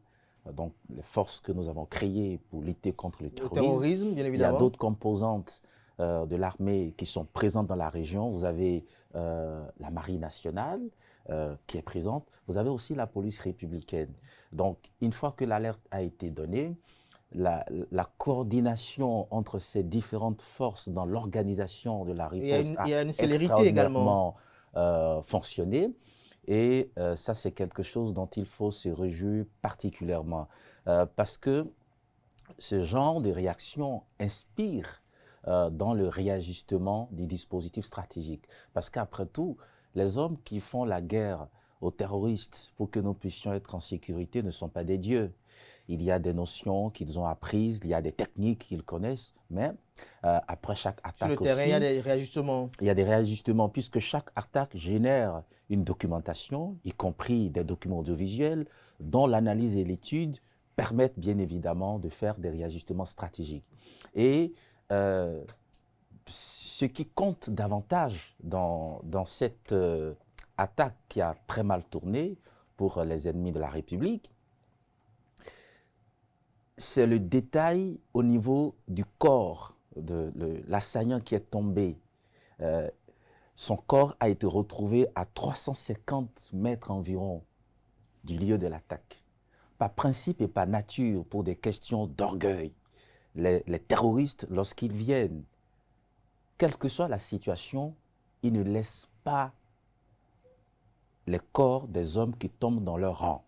Speaker 9: donc les forces que nous avons créées pour lutter contre le terrorisme.
Speaker 1: Bien évidemment.
Speaker 9: Il y a d'autres composantes de l'armée qui sont présentes dans la région. Vous avez la Marine nationale qui est présente. Vous avez aussi la police républicaine. Donc, une fois que l'alerte a été donnée, la coordination entre ces différentes forces dans l'organisation de la riposte
Speaker 1: a une célérité également
Speaker 9: fonctionné. Et ça, c'est quelque chose dont il faut se réjouir particulièrement parce que ce genre de réaction inspire dans le réajustement des dispositifs stratégiques. Parce qu'après tout, les hommes qui font la guerre aux terroristes pour que nous puissions être en sécurité ne sont pas des dieux. Il y a des notions qu'ils ont apprises, il y a des techniques qu'ils connaissent, mais après chaque attaque
Speaker 1: sur le terrain, il y a des réajustements.
Speaker 9: Il y a des réajustements puisque chaque attaque génère une documentation, y compris des documents audiovisuels, dont l'analyse et l'étude permettent bien évidemment de faire des réajustements stratégiques. Et ce qui compte davantage dans cette attaque qui a très mal tourné pour les ennemis de la République, c'est le détail au niveau du corps de l'assaillant qui est tombé. Son corps a été retrouvé à 350 mètres environ du lieu de l'attaque. Par principe et par nature, pour des questions d'orgueil, les terroristes, lorsqu'ils viennent, quelle que soit la situation, ils ne laissent pas les corps des hommes qui tombent dans leur rang,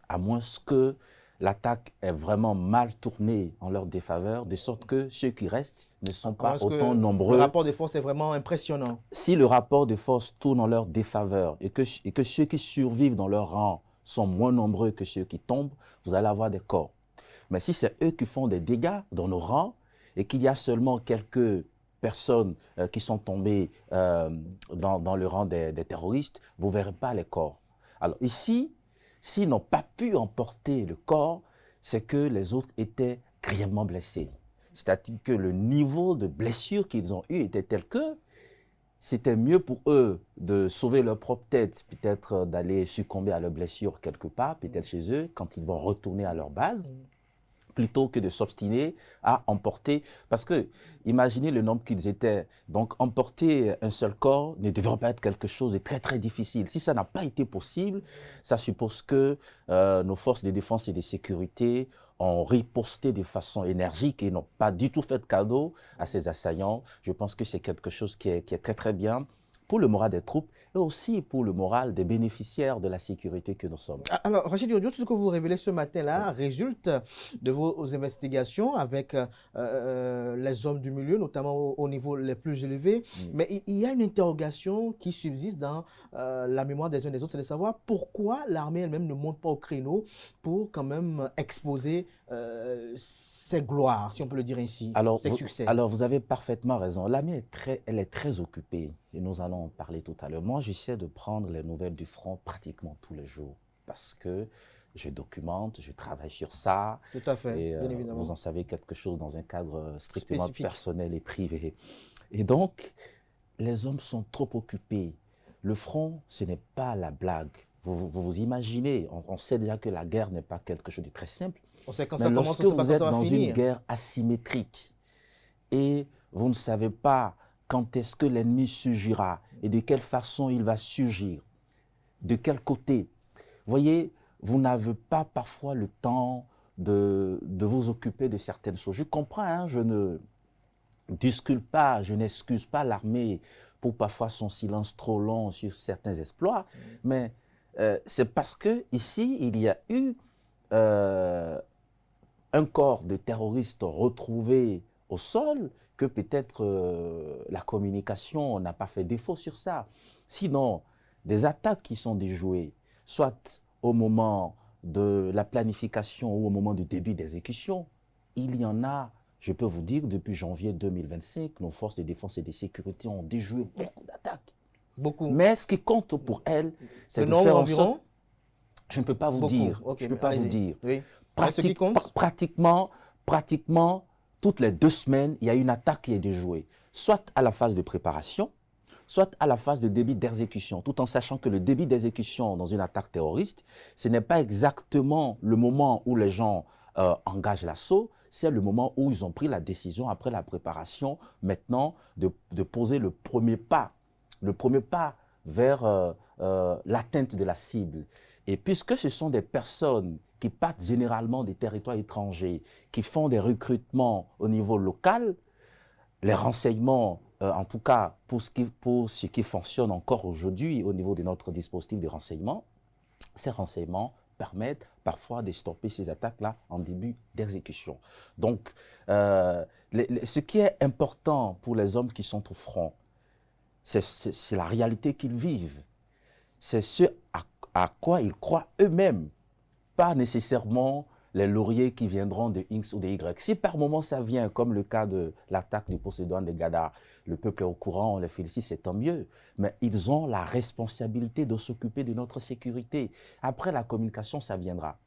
Speaker 9: à moins que l'attaque est vraiment mal tournée en leur défaveur, de sorte que ceux qui restent ne sont pas autant nombreux.
Speaker 1: Le rapport de force est vraiment impressionnant.
Speaker 9: Si le rapport de force tourne en leur défaveur et que ceux qui survivent dans leur rang sont moins nombreux que ceux qui tombent, vous allez avoir des corps. Mais si c'est eux qui font des dégâts dans nos rangs et qu'il y a seulement quelques personnes qui sont tombées dans le rang des terroristes, vous ne verrez pas les corps. Alors ici, s'ils n'ont pas pu emporter le corps, c'est que les autres étaient grièvement blessés. C'est-à-dire que le niveau de blessure qu'ils ont eu était tel que c'était mieux pour eux de sauver leur propre tête, peut-être d'aller succomber à leurs blessures quelque part, peut-être chez eux, quand ils vont retourner à leur base, plutôt que de s'obstiner à emporter. Parce que, imaginez le nombre qu'ils étaient. Donc, emporter un seul corps ne devrait pas être quelque chose de très, très difficile. Si ça n'a pas été possible, ça suppose que nos forces de défense et de sécurité ont riposté de façon énergique et n'ont pas du tout fait de cadeau à ces assaillants. Je pense que c'est quelque chose qui est très, très bien. pour le moral des troupes et aussi pour le moral des bénéficiaires de la sécurité que nous sommes.
Speaker 1: Alors, Rachid Diodio, tout ce que vous révélez ce matin-là résulte de vos investigations avec les hommes du milieu, notamment au niveau les plus élevés. Mais il y a une interrogation qui subsiste dans la mémoire des uns et des autres, c'est de savoir pourquoi l'armée elle-même ne monte pas au créneau pour quand même exposer ses gloires, si on peut le dire ainsi, ses succès.
Speaker 9: Alors, vous avez parfaitement raison. L'armée elle est très occupée et nous allons en parler tout à l'heure. Moi, j'essaie de prendre les nouvelles du front pratiquement tous les jours parce que je documente, je travaille sur ça.
Speaker 1: Tout à fait,
Speaker 9: et,
Speaker 1: bien évidemment.
Speaker 9: Vous en savez quelque chose dans un cadre strictement
Speaker 1: spécifique,
Speaker 9: personnel et privé. Et donc, les hommes sont trop occupés. Le front, ce n'est pas la blague. Vous imaginez, on sait déjà que la guerre n'est pas quelque chose de très simple.
Speaker 1: On sait quand
Speaker 9: mais
Speaker 1: ça commence,
Speaker 9: lorsque
Speaker 1: on sait pas
Speaker 9: vous
Speaker 1: quand
Speaker 9: êtes
Speaker 1: ça va
Speaker 9: dans
Speaker 1: finir.
Speaker 9: une guerre asymétrique et vous ne savez pas quand est-ce que l'ennemi surgira et de quelle façon il va surgir, de quel côté. Voyez, vous n'avez pas parfois le temps de vous occuper de certaines choses. Je comprends, hein, je ne discute pas, je n'excuse pas l'armée pour parfois son silence trop long sur certains exploits, mais c'est parce que ici il y a eu un corps de terroristes retrouvés au sol que peut-être la communication n'a pas fait défaut sur ça. Sinon, des attaques qui sont déjouées, soit au moment de la planification ou au moment du début d'exécution, il y en a, je peux vous dire, depuis janvier 2025, nos forces de défense et de sécurité ont déjoué beaucoup d'attaques.
Speaker 1: Beaucoup.
Speaker 9: Mais ce qui compte pour elles, c'est de faire en sorte... Je ne peux pas vous dire.
Speaker 1: Okay,
Speaker 9: je ne peux pas vous dire.
Speaker 1: Oui.
Speaker 9: Pratiquement, toutes les 2 semaines, il y a une attaque qui est déjouée. Soit à la phase de préparation, soit à la phase de début d'exécution, tout en sachant que le début d'exécution dans une attaque terroriste, ce n'est pas exactement le moment où les gens engagent l'assaut, c'est le moment où ils ont pris la décision, après la préparation, maintenant, de poser le premier pas vers l'atteinte de la cible. Et puisque ce sont des personnes qui partent généralement des territoires étrangers, qui font des recrutements au niveau local, les renseignements, en tout cas pour ce qui fonctionne encore aujourd'hui au niveau de notre dispositif de renseignement, ces renseignements permettent parfois de stopper ces attaques-là en début d'exécution. Donc, ce qui est important pour les hommes qui sont au front, c'est la réalité qu'ils vivent. C'est ce à quoi ils croient eux-mêmes, pas nécessairement les lauriers qui viendront de X ou de Y. Si par moment ça vient, comme le cas de l'attaque du poste de douane de Gada, le peuple est au courant, on les félicite, c'est tant mieux. Mais ils ont la responsabilité de s'occuper de notre sécurité. Après, la communication, ça viendra.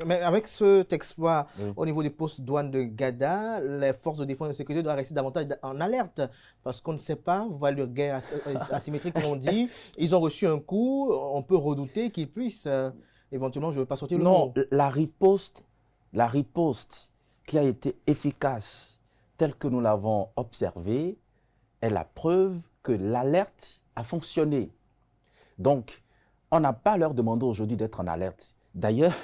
Speaker 1: Mais avec cet exploit au niveau du poste douane de Gada, les forces de défense et de sécurité doivent rester davantage en alerte parce qu'on ne sait pas, voilà, leur guerre asymétrique comme on dit, ils ont reçu un coup, on peut redouter qu'ils puissent éventuellement, je ne veux pas sortir le mot.
Speaker 9: Non, la riposte qui a été efficace telle que nous l'avons observée est la preuve que l'alerte a fonctionné. Donc, on n'a pas à leur demander aujourd'hui d'être en alerte. D'ailleurs,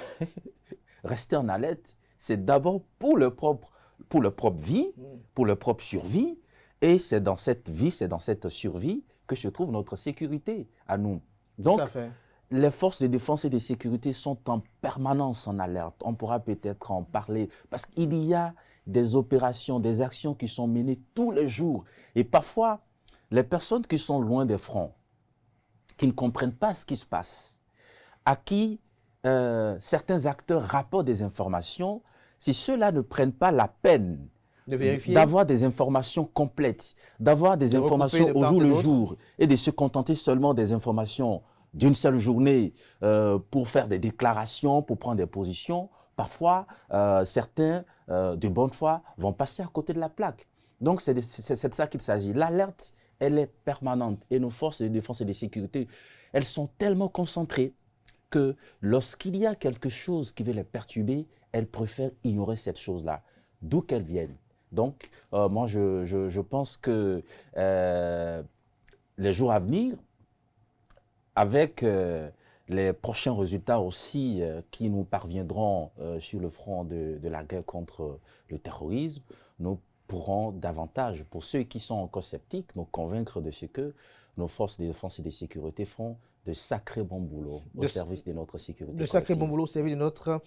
Speaker 9: rester en alerte, c'est d'abord pour leur propre vie, pour leur propre survie, et c'est dans cette vie, c'est dans cette survie que se trouve notre sécurité à nous. Donc, les forces de défense et de sécurité sont en permanence en alerte. On pourra peut-être en parler parce qu'il y a des opérations, des actions qui sont menées tous les jours. Et parfois, les personnes qui sont loin des fronts, qui ne comprennent pas ce qui se passe, à qui certains acteurs rapportent des informations, si ceux-là ne prennent pas la peine d'avoir des informations complètes, d'avoir des informations au jour le jour et de se contenter seulement des informations d'une seule journée pour faire des déclarations, pour prendre des positions, parfois certains de bonne foi vont passer à côté de la plaque. Donc c'est de ça qu'il s'agit. L'alerte, elle est permanente et nos forces de défense et de sécurité, elles sont tellement concentrées que lorsqu'il y a quelque chose qui veut les perturber, elles préfèrent ignorer cette chose-là, d'où qu'elle vienne. Donc, moi, je pense que les jours à venir, avec les prochains résultats aussi qui nous parviendront sur le front de la guerre contre le terrorisme, nous pourront davantage, pour ceux qui sont encore sceptiques, nous convaincre de ce que nos forces de défense et de sécurité font de sacrés bons boulots au service de notre sécurité.
Speaker 1: De sacrés bons boulots au service de notre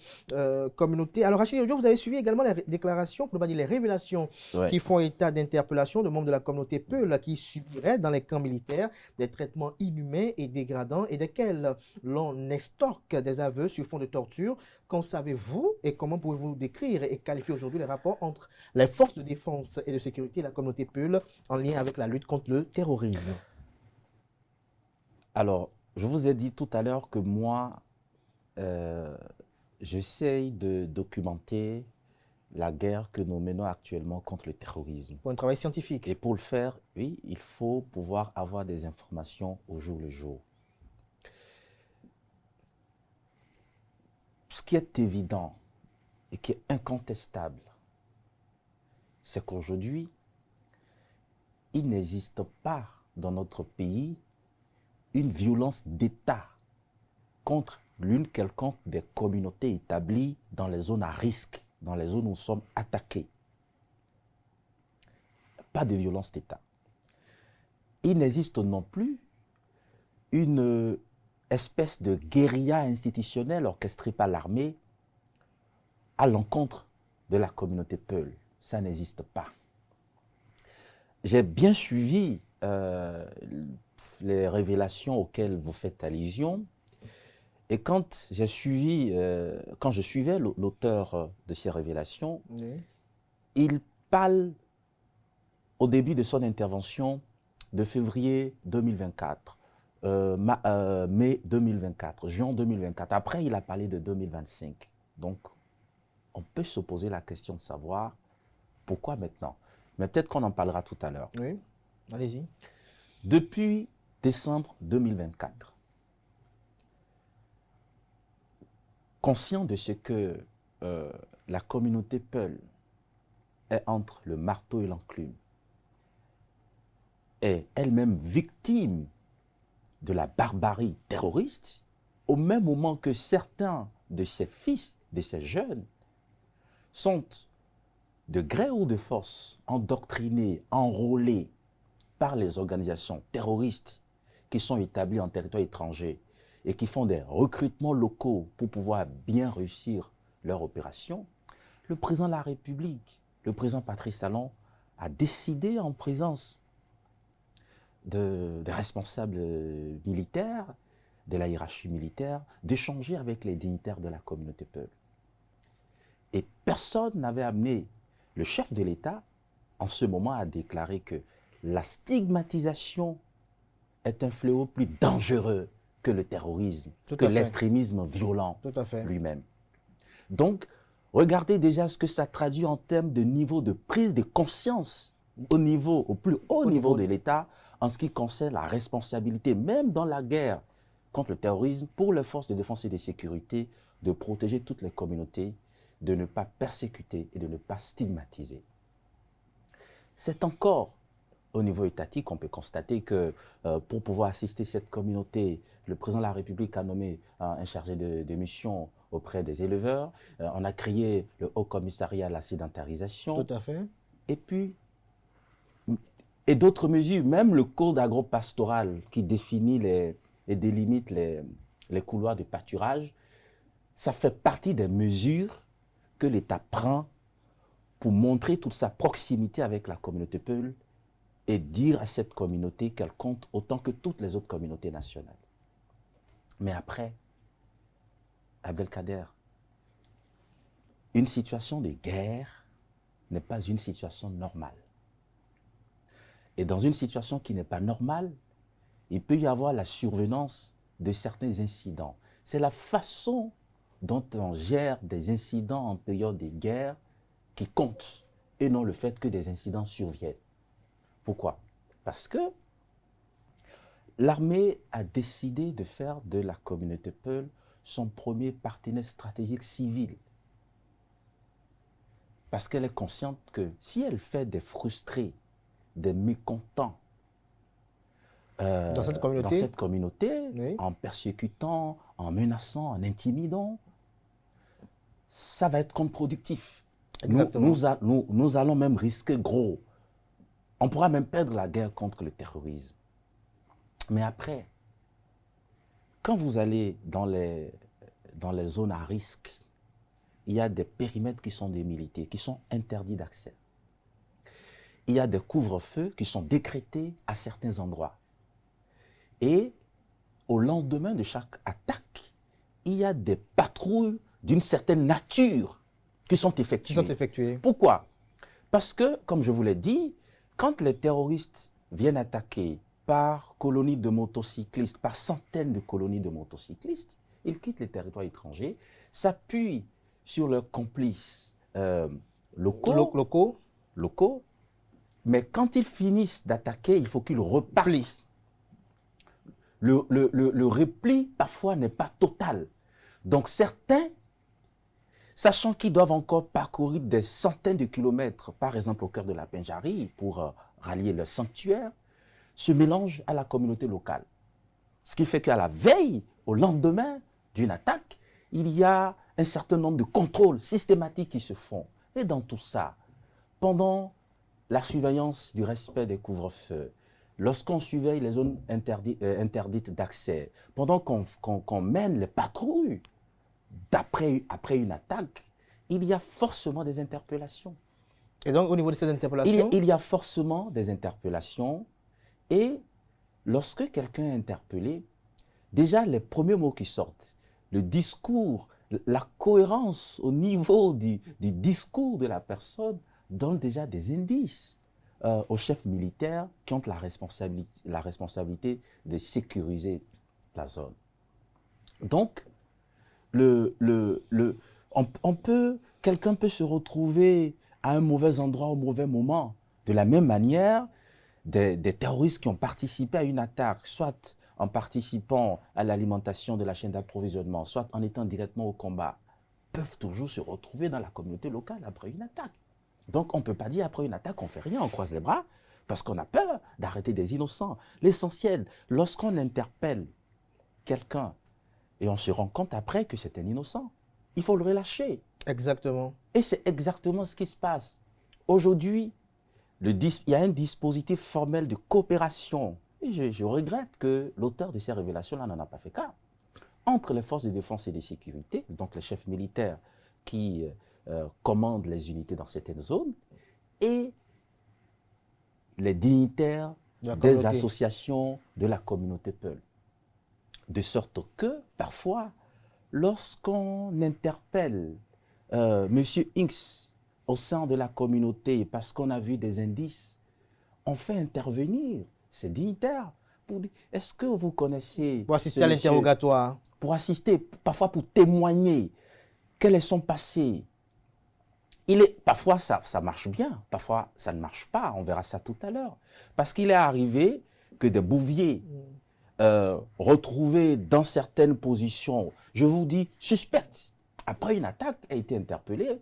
Speaker 1: communauté. Alors, Rachid Yodjo, vous avez suivi également les déclarations, pour ne pas dire les révélations, qui font état d'interpellation de membres de la communauté Peul qui subiraient dans les camps militaires des traitements inhumains et dégradants et desquels l'on estorque des aveux sur fond de torture. Qu'en savez-vous et comment pouvez-vous décrire et qualifier aujourd'hui les rapports entre les forces de défense et de sécurité et la communauté Peul en lien avec la lutte contre le terrorisme?
Speaker 9: Alors, je vous ai dit tout à l'heure que moi, j'essaye de documenter la guerre que nous menons actuellement contre le terrorisme.
Speaker 1: Pour un travail scientifique.
Speaker 9: Et pour le faire, oui, il faut pouvoir avoir des informations au jour le jour. Ce qui est évident et qui est incontestable, c'est qu'aujourd'hui, il n'existe pas dans notre pays une violence d'État contre l'une quelconque des communautés établies dans les zones à risque, dans les zones où nous sommes attaqués. Pas de violence d'État. Il n'existe non plus une espèce de guérilla institutionnelle orchestrée par l'armée à l'encontre de la communauté Peul. Ça n'existe pas. J'ai bien suivi les révélations auxquelles vous faites allusion. Et quand je suivais l'auteur de ces révélations, il parle au début de son intervention de février 2024, mai 2024, juin 2024. Après, il a parlé de 2025. Donc, on peut se poser la question de savoir pourquoi maintenant. Mais peut-être qu'on en parlera tout à l'heure.
Speaker 1: Oui, allez-y.
Speaker 9: Depuis décembre 2024, conscient de ce que la communauté Peul est entre le marteau et l'enclume, est elle-même victime de la barbarie terroriste, au même moment que certains de ses fils, de ses jeunes, sont de gré ou de force endoctrinés, enrôlés par les organisations terroristes qui sont établies en territoire étranger et qui font des recrutements locaux pour pouvoir bien réussir leur opération, le président de la République, le président Patrice Talon, a décidé en présence des responsables militaires, de la hiérarchie militaire, d'échanger avec les dignitaires de la communauté Peul. Et personne n'avait amené le chef de l'État, en ce moment, à déclarer que la stigmatisation est un fléau plus dangereux que le terrorisme, que l'extrémisme violent lui-même. Donc, regardez déjà ce que ça traduit en termes de niveau de prise de conscience au plus haut niveau de l'État en ce qui concerne la responsabilité, même dans la guerre contre le terrorisme, pour les forces de défense et de sécurité, de protéger toutes les communautés, de ne pas persécuter et de ne pas stigmatiser. C'est encore au niveau étatique qu'on peut constater que pour pouvoir assister cette communauté, le président de la République a nommé un chargé de mission auprès des éleveurs. On a créé le Haut Commissariat à la sédentarisation.
Speaker 1: Tout à fait.
Speaker 9: Et puis, et d'autres mesures, même le code agropastoral qui définit et délimite les couloirs de pâturage, ça fait partie des mesures que l'État prend pour montrer toute sa proximité avec la communauté Peul et dire à cette communauté qu'elle compte autant que toutes les autres communautés nationales. Mais après, Abdelkader, une situation de guerre n'est pas une situation normale. Et dans une situation qui n'est pas normale, il peut y avoir la survenance de certains incidents. C'est la façon dont on gère des incidents en période de guerre qui compte, et non le fait que des incidents surviennent. Pourquoi? Parce que l'armée a décidé de faire de la communauté Peul son premier partenaire stratégique civil. Parce qu'elle est consciente que si elle fait des frustrés, des mécontents
Speaker 1: dans cette communauté,
Speaker 9: oui, en persécutant, en menaçant, en intimidant, ça va être contre-productif.
Speaker 1: Exactement.
Speaker 9: Nous allons même risquer gros. On pourra même perdre la guerre contre le terrorisme. Mais après, quand vous allez dans les zones à risque, il y a des périmètres qui sont délimités, qui sont interdits d'accès. Il y a des couvre-feux qui sont décrétés à certains endroits. Et au lendemain de chaque attaque, il y a des patrouilles d'une certaine nature qui sont effectuées. Pourquoi? Parce que, comme je vous l'ai dit, quand les terroristes viennent attaquer par colonies de motocyclistes, par centaines de colonies de motocyclistes, ils quittent les territoires étrangers, s'appuient sur leurs complices locaux, mais quand ils finissent d'attaquer, il faut qu'ils repartent. Le repli, parfois, n'est pas total. Donc certains, sachant qu'ils doivent encore parcourir des centaines de kilomètres, par exemple au cœur de la Pendjari, pour rallier leur sanctuaire, se mélangent à la communauté locale. Ce qui fait qu'à la veille, au lendemain d'une attaque, il y a un certain nombre de contrôles systématiques qui se font. Et dans tout ça, pendant la surveillance du respect des couvre-feux, lorsqu'on surveille les zones interdites d'accès, pendant qu'on mène les patrouilles, après une attaque, il y a forcément des interpellations.
Speaker 1: Et donc, au niveau de ces interpellations,
Speaker 9: il y a forcément des interpellations. Et lorsque quelqu'un est interpellé, déjà les premiers mots qui sortent, le discours, la cohérence au niveau du discours de la personne donne déjà des indices aux chefs militaires qui ont la responsabilité de sécuriser la zone. Donc, quelqu'un peut se retrouver à un mauvais endroit au mauvais moment. De la même manière, des terroristes qui ont participé à une attaque, soit en participant à l'alimentation de la chaîne d'approvisionnement, soit en étant directement au combat, peuvent toujours se retrouver dans la communauté locale après une attaque. Donc on ne peut pas dire après une attaque on ne fait rien, on croise les bras, parce qu'on a peur d'arrêter des innocents. L'essentiel, lorsqu'on interpelle quelqu'un et on se rend compte après que c'est un innocent, il faut le relâcher.
Speaker 1: Exactement.
Speaker 9: Et c'est exactement ce qui se passe. Aujourd'hui, il y a un dispositif formel de coopération. Et je regrette que l'auteur de ces révélations-là n'en a pas fait cas. Entre les forces de défense et de sécurité, donc les chefs militaires qui commandent les unités dans certaines zones, et les dignitaires des associations de la communauté Peul. De sorte que, parfois, lorsqu'on interpelle M. X au sein de la communauté parce qu'on a vu des indices, on fait intervenir ces dignitaires pour dire, est-ce que vous connaissez...
Speaker 1: Pour assister à l'interrogatoire.
Speaker 9: Pour assister, parfois pour témoigner. Quel est son passé? Parfois ça marche bien, parfois ça ne marche pas, on verra ça tout à l'heure. Parce qu'il est arrivé que des bouviers retrouvés dans certaines positions, je vous dis, suspectes, après une attaque, a été interpellé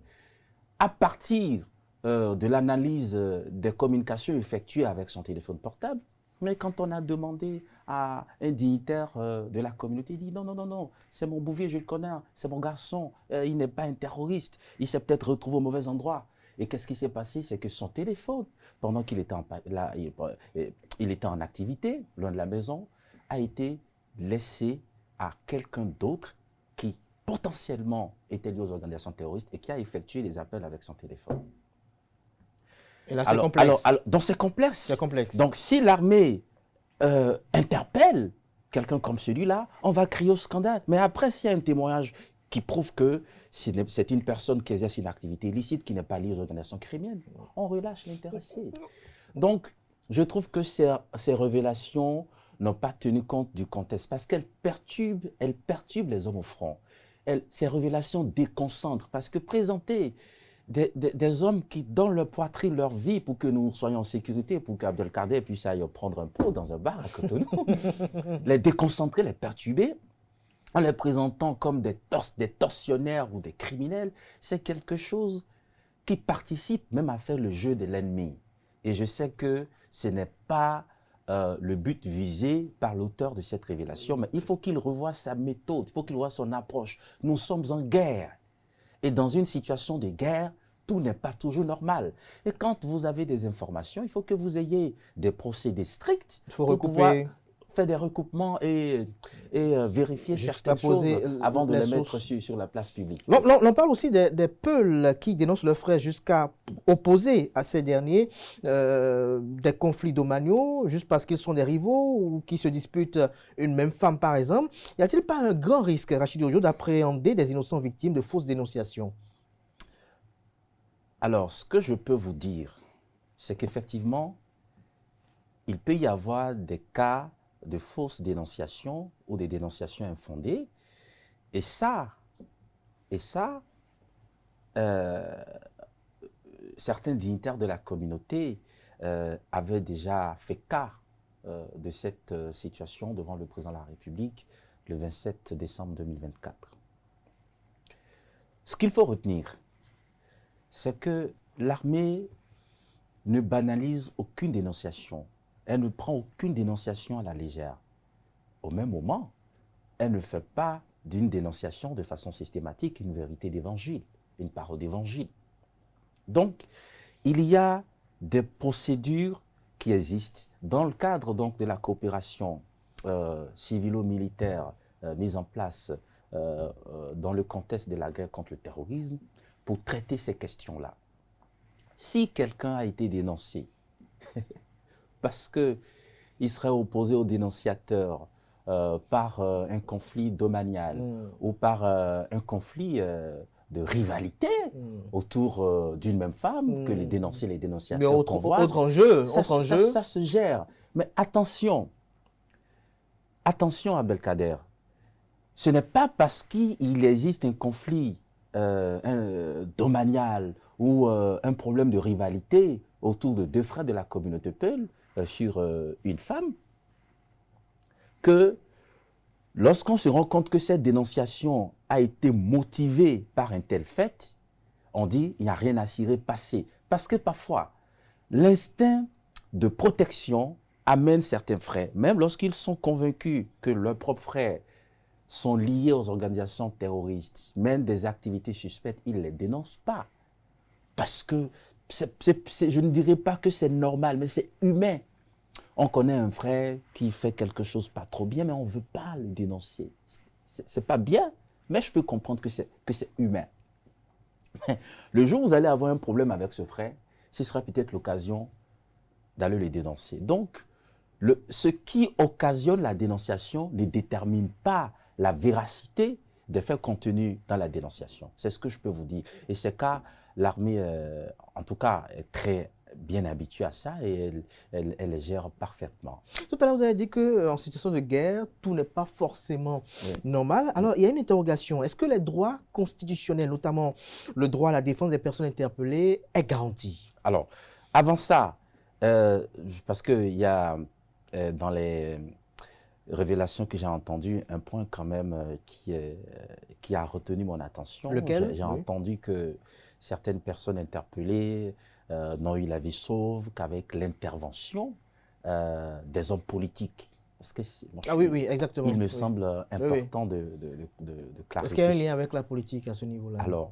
Speaker 9: à partir de l'analyse des communications effectuées avec son téléphone portable. Mais quand on a demandé à un dignitaire de la communauté, il dit non, c'est mon bouvier, je le connais, c'est mon garçon, il n'est pas un terroriste, il s'est peut-être retrouvé au mauvais endroit. Et qu'est-ce qui s'est passé? C'est que son téléphone, pendant qu'il était il était en activité, loin de la maison, a été laissé à quelqu'un d'autre qui potentiellement était lié aux organisations terroristes et qui a effectué des appels avec son téléphone.
Speaker 1: Et là, c'est complexe.
Speaker 9: Donc, c'est complexe.
Speaker 1: C'est complexe.
Speaker 9: Donc, si l'armée interpelle quelqu'un comme celui-là, on va crier au scandale. Mais après, s'il y a un témoignage qui prouve que c'est une personne qui exerce une activité illicite, qui n'est pas liée aux organisations criminelles, on relâche l'intéressé. Donc, je trouve que ces révélations n'ont pas tenu compte du contexte parce qu'elles perturbent les hommes au front. Ces révélations déconcentrent parce que présenter des hommes qui donnent leur poitrine, leur vie pour que nous soyons en sécurité, pour qu'Abdelkader puisse aller prendre un pot dans un bar à côté de nous, les déconcentrer, les perturber, en les présentant comme des tortionnaires ou des criminels, c'est quelque chose qui participe même à faire le jeu de l'ennemi. Et je sais que ce n'est pas le but visé par l'auteur de cette révélation, mais il faut qu'il revoie sa méthode, il faut qu'il revoie son approche. Nous sommes en guerre. Et dans une situation de guerre, tout n'est pas toujours normal. Et quand vous avez des informations, il faut que vous ayez des procédés stricts
Speaker 1: Il faut
Speaker 9: pour pouvoir
Speaker 1: recouper.
Speaker 9: faire des recoupements et vérifier certaines choses
Speaker 1: Juxtaposer
Speaker 9: avant de
Speaker 1: les
Speaker 9: les mettre
Speaker 1: sources.
Speaker 9: sur la place publique.
Speaker 1: On parle aussi des Peuls qui dénoncent leurs frères jusqu'à opposer à ces derniers des conflits domaniaux, juste parce qu'ils sont des rivaux ou qui se disputent une même femme, par exemple. Y a-t-il pas un grand risque, Rachid Ojo, d'appréhender des innocents victimes de fausses dénonciations?
Speaker 9: Alors, ce que je peux vous dire, c'est qu'effectivement, il peut y avoir des cas de fausses dénonciations ou des dénonciations infondées. Et ça, certains dignitaires de la communauté avaient déjà fait cas de cette situation devant le président de la République le 27 décembre 2024. Ce qu'il faut retenir, c'est que l'armée ne banalise aucune dénonciation. Elle ne prend aucune dénonciation à la légère. Au même moment, elle ne fait pas d'une dénonciation de façon systématique une vérité d'évangile, une parole d'évangile. Donc, il y a des procédures qui existent dans le cadre donc, de la coopération civilo-militaire mise en place dans le contexte de la guerre contre le terrorisme pour traiter ces questions-là. Si quelqu'un a été dénoncé parce qu'il serait opposé au dénonciateur par un conflit domanial ou par un conflit de rivalité autour d'une même femme que les dénonciateurs
Speaker 1: Mais autre enjeu,
Speaker 9: ça se gère. Mais attention, Abdelkader, ce n'est pas parce qu'il existe un conflit domanial ou un problème de rivalité autour de deux frères de la communauté Peul sur une femme que lorsqu'on se rend compte que cette dénonciation a été motivée par un tel fait, on dit il n'y a rien à cirer, passer. Parce que parfois, l'instinct de protection amène certains frères, même lorsqu'ils sont convaincus que leurs propres frères sont liés aux organisations terroristes, mènent des activités suspectes, ils ne les dénoncent pas. Parce que, je ne dirais pas que c'est normal, mais c'est humain. On connaît un frère qui fait quelque chose pas trop bien, mais on ne veut pas le dénoncer. C'est pas bien, mais je peux comprendre que c'est humain. Le jour où vous allez avoir un problème avec ce frère, ce sera peut-être l'occasion d'aller le dénoncer. Donc, ce qui occasionne la dénonciation ne détermine pas la véracité des faits contenus dans la dénonciation. C'est ce que je peux vous dire. Et c'est qu'à l'armée, en tout cas, est très bien habituée à ça et elle les gère parfaitement.
Speaker 1: Tout à l'heure, vous avez dit qu'en situation de guerre, tout n'est pas forcément normal. Alors, il y a une interrogation. Est-ce que les droits constitutionnels, notamment le droit à la défense des personnes interpellées, est garanti?
Speaker 9: Alors, avant ça, parce qu'il y a dans les révélations que j'ai entendues, un point quand même qui a retenu mon attention.
Speaker 1: Lequel?
Speaker 9: J'ai entendu que certaines personnes interpellées n'ont eu la vie sauve qu'avec l'intervention des hommes politiques. Parce que,
Speaker 1: oui, exactement.
Speaker 9: Il me semble important de clarifier.
Speaker 1: Est-ce qu'il y a un lien avec la politique à ce niveau-là?
Speaker 9: Alors,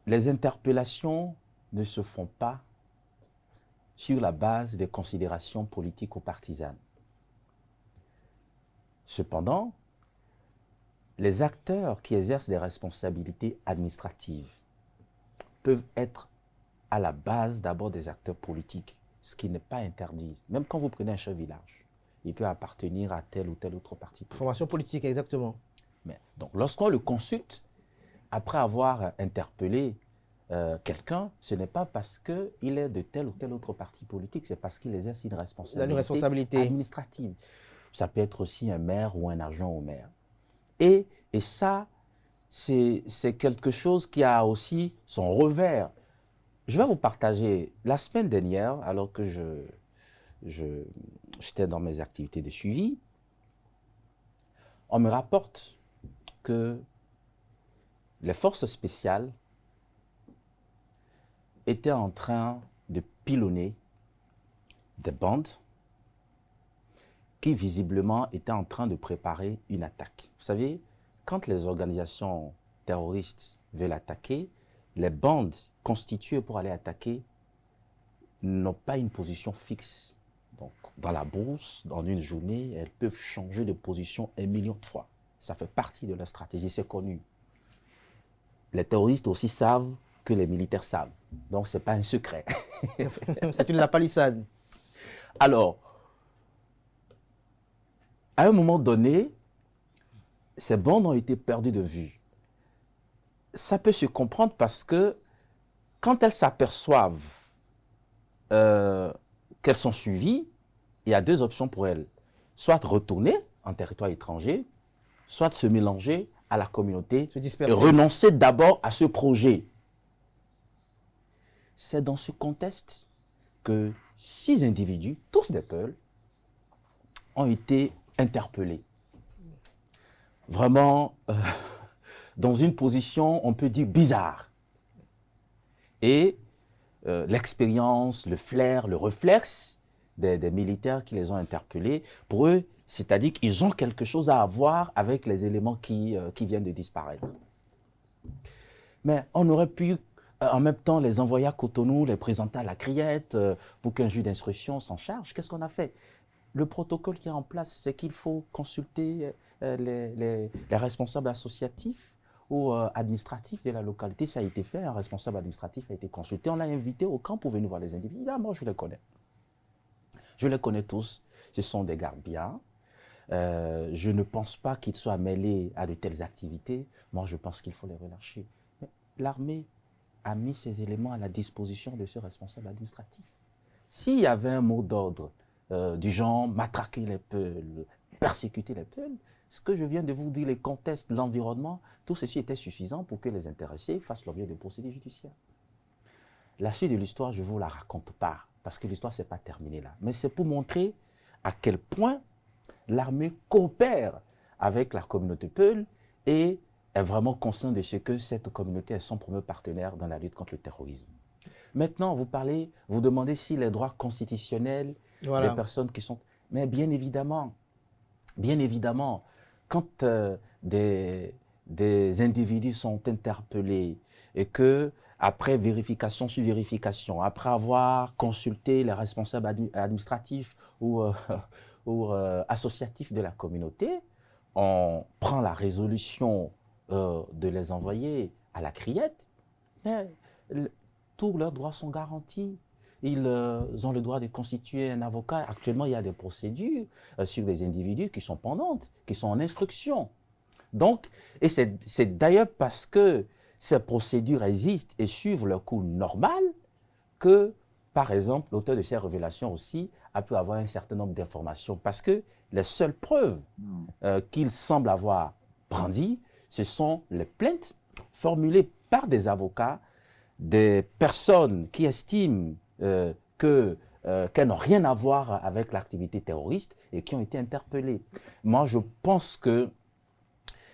Speaker 9: les interpellations ne se font pas sur la base des considérations politiques ou partisanes. Cependant, les acteurs qui exercent des responsabilités administratives peuvent être à la base d'abord des acteurs politiques, ce qui n'est pas interdit. Même quand vous prenez un chef village, il peut appartenir à tel ou tel autre parti politique.
Speaker 1: Formation politique, exactement.
Speaker 9: Mais, donc, lorsqu'on le consulte, après avoir interpellé quelqu'un, ce n'est pas parce qu'il est de tel ou tel autre parti politique, c'est parce qu'il exerce une responsabilité administrative. Ça peut être aussi un maire ou un adjoint au maire. Et ça, c'est quelque chose qui a aussi son revers. Je vais vous partager, la semaine dernière, alors que j'étais dans mes activités de suivi, on me rapporte que les forces spéciales étaient en train de pilonner des bandes qui visiblement étaient en train de préparer une attaque. Vous savez, quand les organisations terroriste veut l'attaquer, les bandes constituées pour aller attaquer n'ont pas une position fixe. Donc, dans la bourse, dans une journée, elles peuvent changer de position 1 million de fois. Ça fait partie de leur stratégie, c'est connu. Les terroristes aussi savent que les militaires savent. Donc, ce n'est pas un secret.
Speaker 1: C'est la palissade.
Speaker 9: Alors, à un moment donné, ces bandes ont été perdues de vue. Ça peut se comprendre parce que quand elles s'aperçoivent qu'elles sont suivies, il y a 2 options pour elles. Soit retourner en territoire étranger, soit se mélanger à la communauté et renoncer d'abord à ce projet. C'est dans ce contexte que 6 individus, tous des Peuls, ont été interpellés. Vraiment, dans une position, on peut dire, bizarre. Et l'expérience, le flair, le réflexe des militaires qui les ont interpellés, pour eux, c'est-à-dire qu'ils ont quelque chose à voir avec les éléments qui viennent de disparaître. Mais on aurait pu, en même temps, les envoyer à Cotonou, les présenter à la criette pour qu'un juge d'instruction s'en charge. Qu'est-ce qu'on a fait? Le protocole qui est en place, c'est qu'il faut consulter les responsables associatifs ou administratifs de la localité. Ça a été fait, un responsable administratif a été consulté. On l'a invité au camp pour venir voir les individus. Là, moi, je les connais. Je les connais tous. Ce sont des gars bien. Je ne pense pas qu'ils soient mêlés à de telles activités. Moi, je pense qu'il faut les relâcher. Mais l'armée a mis ces éléments à la disposition de ce responsable administratif. S'il y avait un mot d'ordre du genre matraquer les Peuls, persécuter les Peuls, ce que je viens de vous dire, les contextes, l'environnement, tout ceci était suffisant pour que les intéressés fassent l'objet de procédures judiciaires. La suite de l'histoire, je ne vous la raconte pas, parce que l'histoire ne s'est pas terminée là. Mais c'est pour montrer à quel point l'armée coopère avec la communauté Peul et est vraiment consciente de ce que cette communauté est son premier partenaire dans la lutte contre le terrorisme. Maintenant, vous demandez si les droits constitutionnels des personnes qui sont... Mais bien évidemment, quand des individus sont interpellés et que, après vérification sur vérification, après avoir consulté les responsables administratifs ou associatifs de la communauté, on prend la résolution de les envoyer à la criette, mais tous leurs droits sont garantis. Ils ont le droit de constituer un avocat. Actuellement, il y a des procédures sur des individus qui sont pendantes, qui sont en instruction. Donc, et c'est d'ailleurs parce que ces procédures existent et suivent leur cours normal que, par exemple, l'auteur de ces révélations aussi a pu avoir un certain nombre d'informations. Parce que les seules preuves qu'il semble avoir brandies, ce sont les plaintes formulées par des avocats, des personnes qui estiment qu'elles n'ont rien à voir avec l'activité terroriste et qui ont été interpellées. Moi, je pense que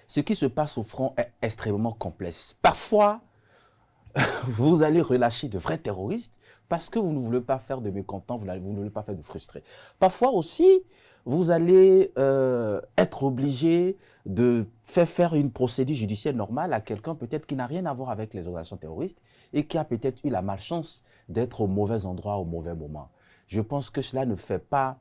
Speaker 9: ce qui se passe au front est extrêmement complexe. Parfois, vous allez relâcher de vrais terroristes parce que vous ne voulez pas faire de mécontents, vous ne voulez pas faire de frustrés. Parfois aussi, vous allez être obligé de faire une procédure judiciaire normale à quelqu'un peut-être qui n'a rien à voir avec les organisations terroristes et qui a peut-être eu la malchance d'être au mauvais endroit au mauvais moment. Je pense que cela ne fait pas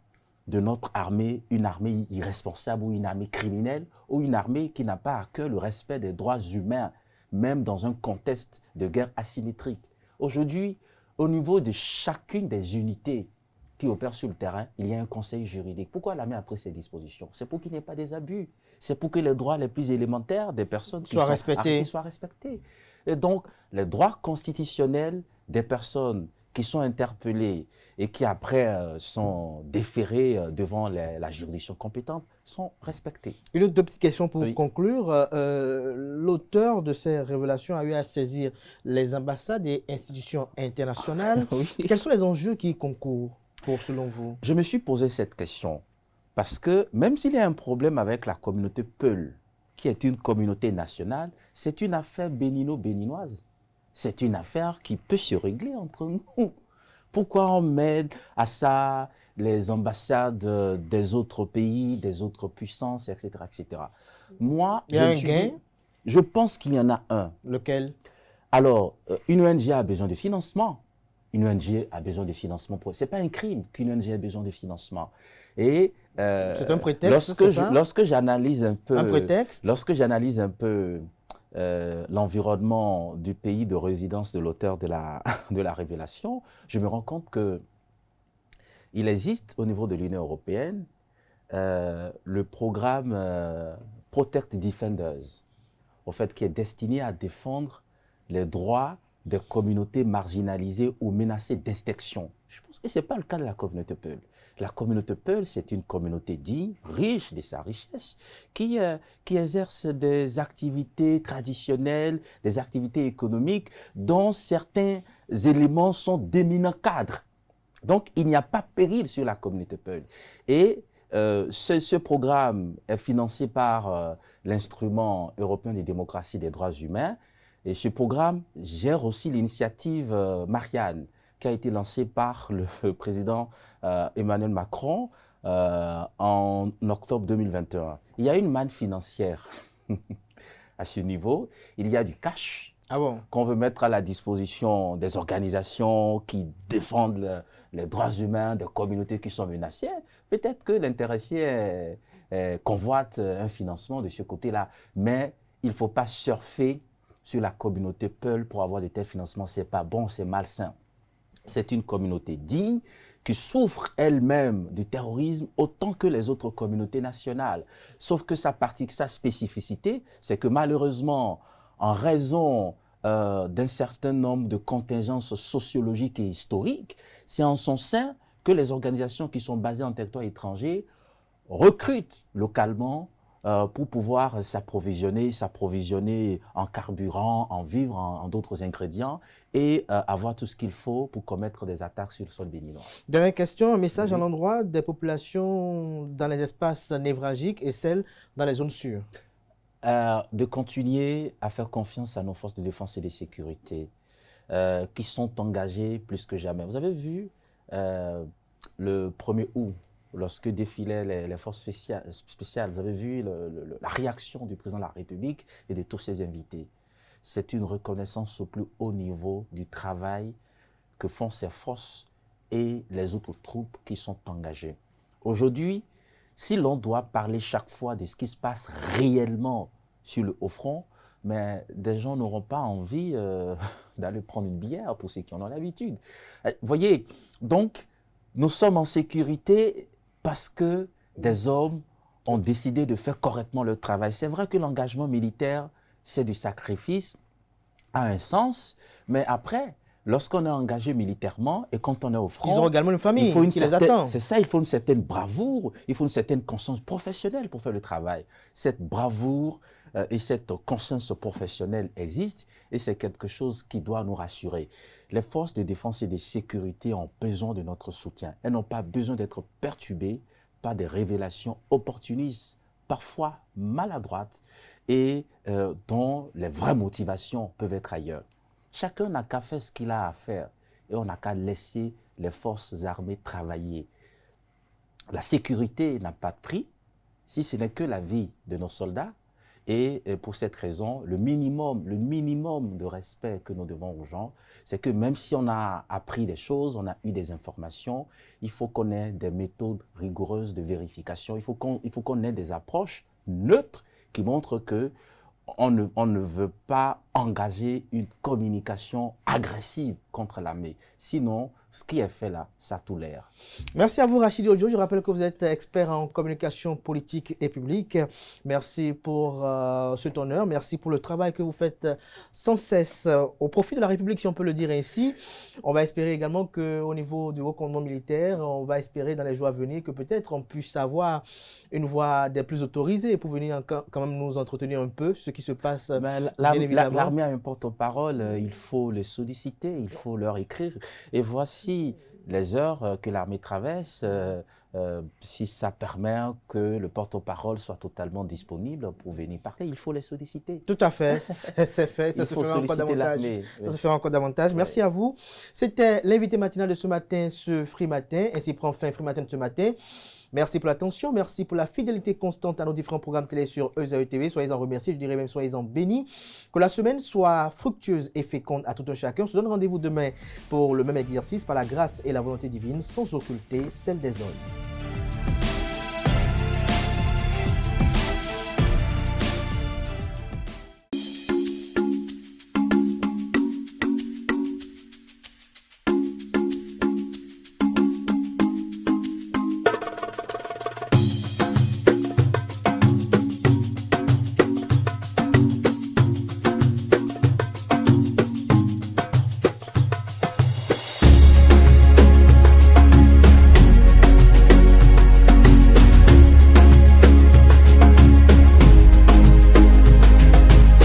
Speaker 9: de notre armée une armée irresponsable ou une armée criminelle ou une armée qui n'a pas à cœur le respect des droits humains, même dans un contexte de guerre asymétrique. Aujourd'hui, au niveau de chacune des unités qui opèrent sur le terrain, il y a un conseil juridique. Pourquoi l'armée a pris ces dispositions? C'est pour qu'il n'y ait pas des abus. C'est pour que les droits les plus élémentaires des personnes qui soient respectés. Et donc, les droits constitutionnels des personnes qui sont interpellées et qui après sont déférées devant la juridiction compétente sont respectés.
Speaker 1: Une autre petite question pour conclure. L'auteur de ces révélations a eu à saisir les ambassades et institutions internationales. Quels sont les enjeux qui y concourent, selon vous?
Speaker 9: Je me suis posé cette question parce que même s'il y a un problème avec la communauté Peul, qui est une communauté nationale, c'est une affaire bénino-béninoise. C'est une affaire qui peut se régler entre nous. Pourquoi on met à ça les ambassades des autres pays, des autres puissances, etc. etc. Moi,
Speaker 1: il y a un gain?
Speaker 9: Je pense qu'il y en a un.
Speaker 1: Lequel?
Speaker 9: Alors, une ONG a besoin de financement. Une ONG a besoin de financement. Ce n'est pas un crime qu'une ONG ait besoin de financement. Et
Speaker 1: c'est un prétexte, c'est ça?
Speaker 9: Lorsque j'analyse un peu,
Speaker 1: un prétexte?
Speaker 9: Lorsque j'analyse un peu l'environnement du pays de résidence de l'auteur de la révélation, je me rends compte que il existe au niveau de l'Union européenne le programme Protect Defenders, au fait, qui est destiné à défendre les droits des communautés marginalisées ou menacées d'extinction. Je pense que ce n'est pas le cas de la communauté Peul. La communauté Peul, c'est une communauté digne, riche de sa richesse, qui exerce des activités traditionnelles, des activités économiques dont certains éléments sont d'éminents cadres. Donc, il n'y a pas péril sur la communauté Peul. Et ce programme est financé par l'instrument européen de démocratie des droits humains. Et ce programme gère aussi l'initiative Marianne, qui a été lancée par le président Emmanuel Macron en octobre 2021. Il y a une manne financière à ce niveau. Il y a du cash qu'on veut mettre à la disposition des organisations qui défendent les droits humains des communautés qui sont menacées. Peut-être que l'intéressé convoite un financement de ce côté-là, mais il ne faut pas surfer sur la communauté Peul pour avoir de tels financements. Ce n'est pas bon, c'est malsain. C'est une communauté digne qui souffre elle-même du terrorisme autant que les autres communautés nationales. Sauf que sa spécificité, c'est que malheureusement, en raison d'un certain nombre de contingences sociologiques et historiques, c'est en son sein que les organisations qui sont basées en territoire étranger recrutent localement pour pouvoir s'approvisionner en carburant, en vivres, en d'autres ingrédients et avoir tout ce qu'il faut pour commettre des attaques sur le sol béninois.
Speaker 1: Dernière question, un message à l'endroit des populations dans les espaces névralgiques et celles dans les zones sûres.
Speaker 9: De continuer à faire confiance à nos forces de défense et de sécurité qui sont engagées plus que jamais. Vous avez vu le 1er août, lorsque défilaient les forces spéciales, vous avez vu la réaction du président de la République et de tous ses invités. C'est une reconnaissance au plus haut niveau du travail que font ces forces et les autres troupes qui sont engagées. Aujourd'hui, si l'on doit parler chaque fois de ce qui se passe réellement sur le haut front, mais des gens n'auront pas envie d'aller prendre une bière pour ceux qui en ont l'habitude. Voyez, donc, nous sommes en sécurité parce que des hommes ont décidé de faire correctement leur travail. C'est vrai que l'engagement militaire, c'est du sacrifice, a un sens, mais après, lorsqu'on est engagé militairement et quand on est au front,
Speaker 1: ils ont également une famille qui les attend.
Speaker 9: C'est ça, il faut une certaine bravoure, il faut une certaine conscience professionnelle pour faire le travail. Cette bravoure et cette conscience professionnelle existent et c'est quelque chose qui doit nous rassurer. Les forces de défense et de sécurité ont besoin de notre soutien. Elles n'ont pas besoin d'être perturbées par des révélations opportunistes, parfois maladroites et dont les vraies motivations peuvent être ailleurs. Chacun n'a qu'à faire ce qu'il a à faire et on n'a qu'à laisser les forces armées travailler. La sécurité n'a pas de prix si ce n'est que la vie de nos soldats et pour cette raison, le minimum de respect que nous devons aux gens, c'est que même si on a appris des choses, on a eu des informations, il faut qu'on ait des méthodes rigoureuses de vérification, il faut qu'on ait des approches neutres qui montrent que on ne veut pas engager une communication agressive contre l'armée. Sinon, ce qui est fait là, ça a tout l'air.
Speaker 1: Merci à vous, Rachidi Odjo. Je rappelle que vous êtes expert en communication politique et publique. Merci pour cet honneur. Merci pour le travail que vous faites sans cesse au profit de la République, si on peut le dire ainsi. On va espérer également qu'au niveau du haut commandement militaire, on va espérer dans les jours à venir que peut-être on puisse avoir une voix des plus autorisées pour venir quand même nous entretenir un peu ce qui se passe.
Speaker 9: L'armée a un porte-parole, il faut les solliciter, il faut leur écrire. Et voici les heures que l'armée traverse, si ça permet que le porte-parole soit totalement disponible pour venir parler, il faut les solliciter.
Speaker 1: Tout à fait, c'est fait, ça se fera encore davantage. Ça se fera encore davantage. Merci à vous. C'était l'invité matinal de ce matin, ce Free Matin. Ainsi prend fin Free Matin de ce matin. Merci pour l'attention, merci pour la fidélité constante à nos différents programmes télé sur ESAE TV. Soyez-en remerciés, je dirais même soyez-en bénis. Que la semaine soit fructueuse et féconde à tout un chacun. On se donne rendez-vous demain pour le même exercice par la grâce et la volonté divine, sans occulter celle des hommes.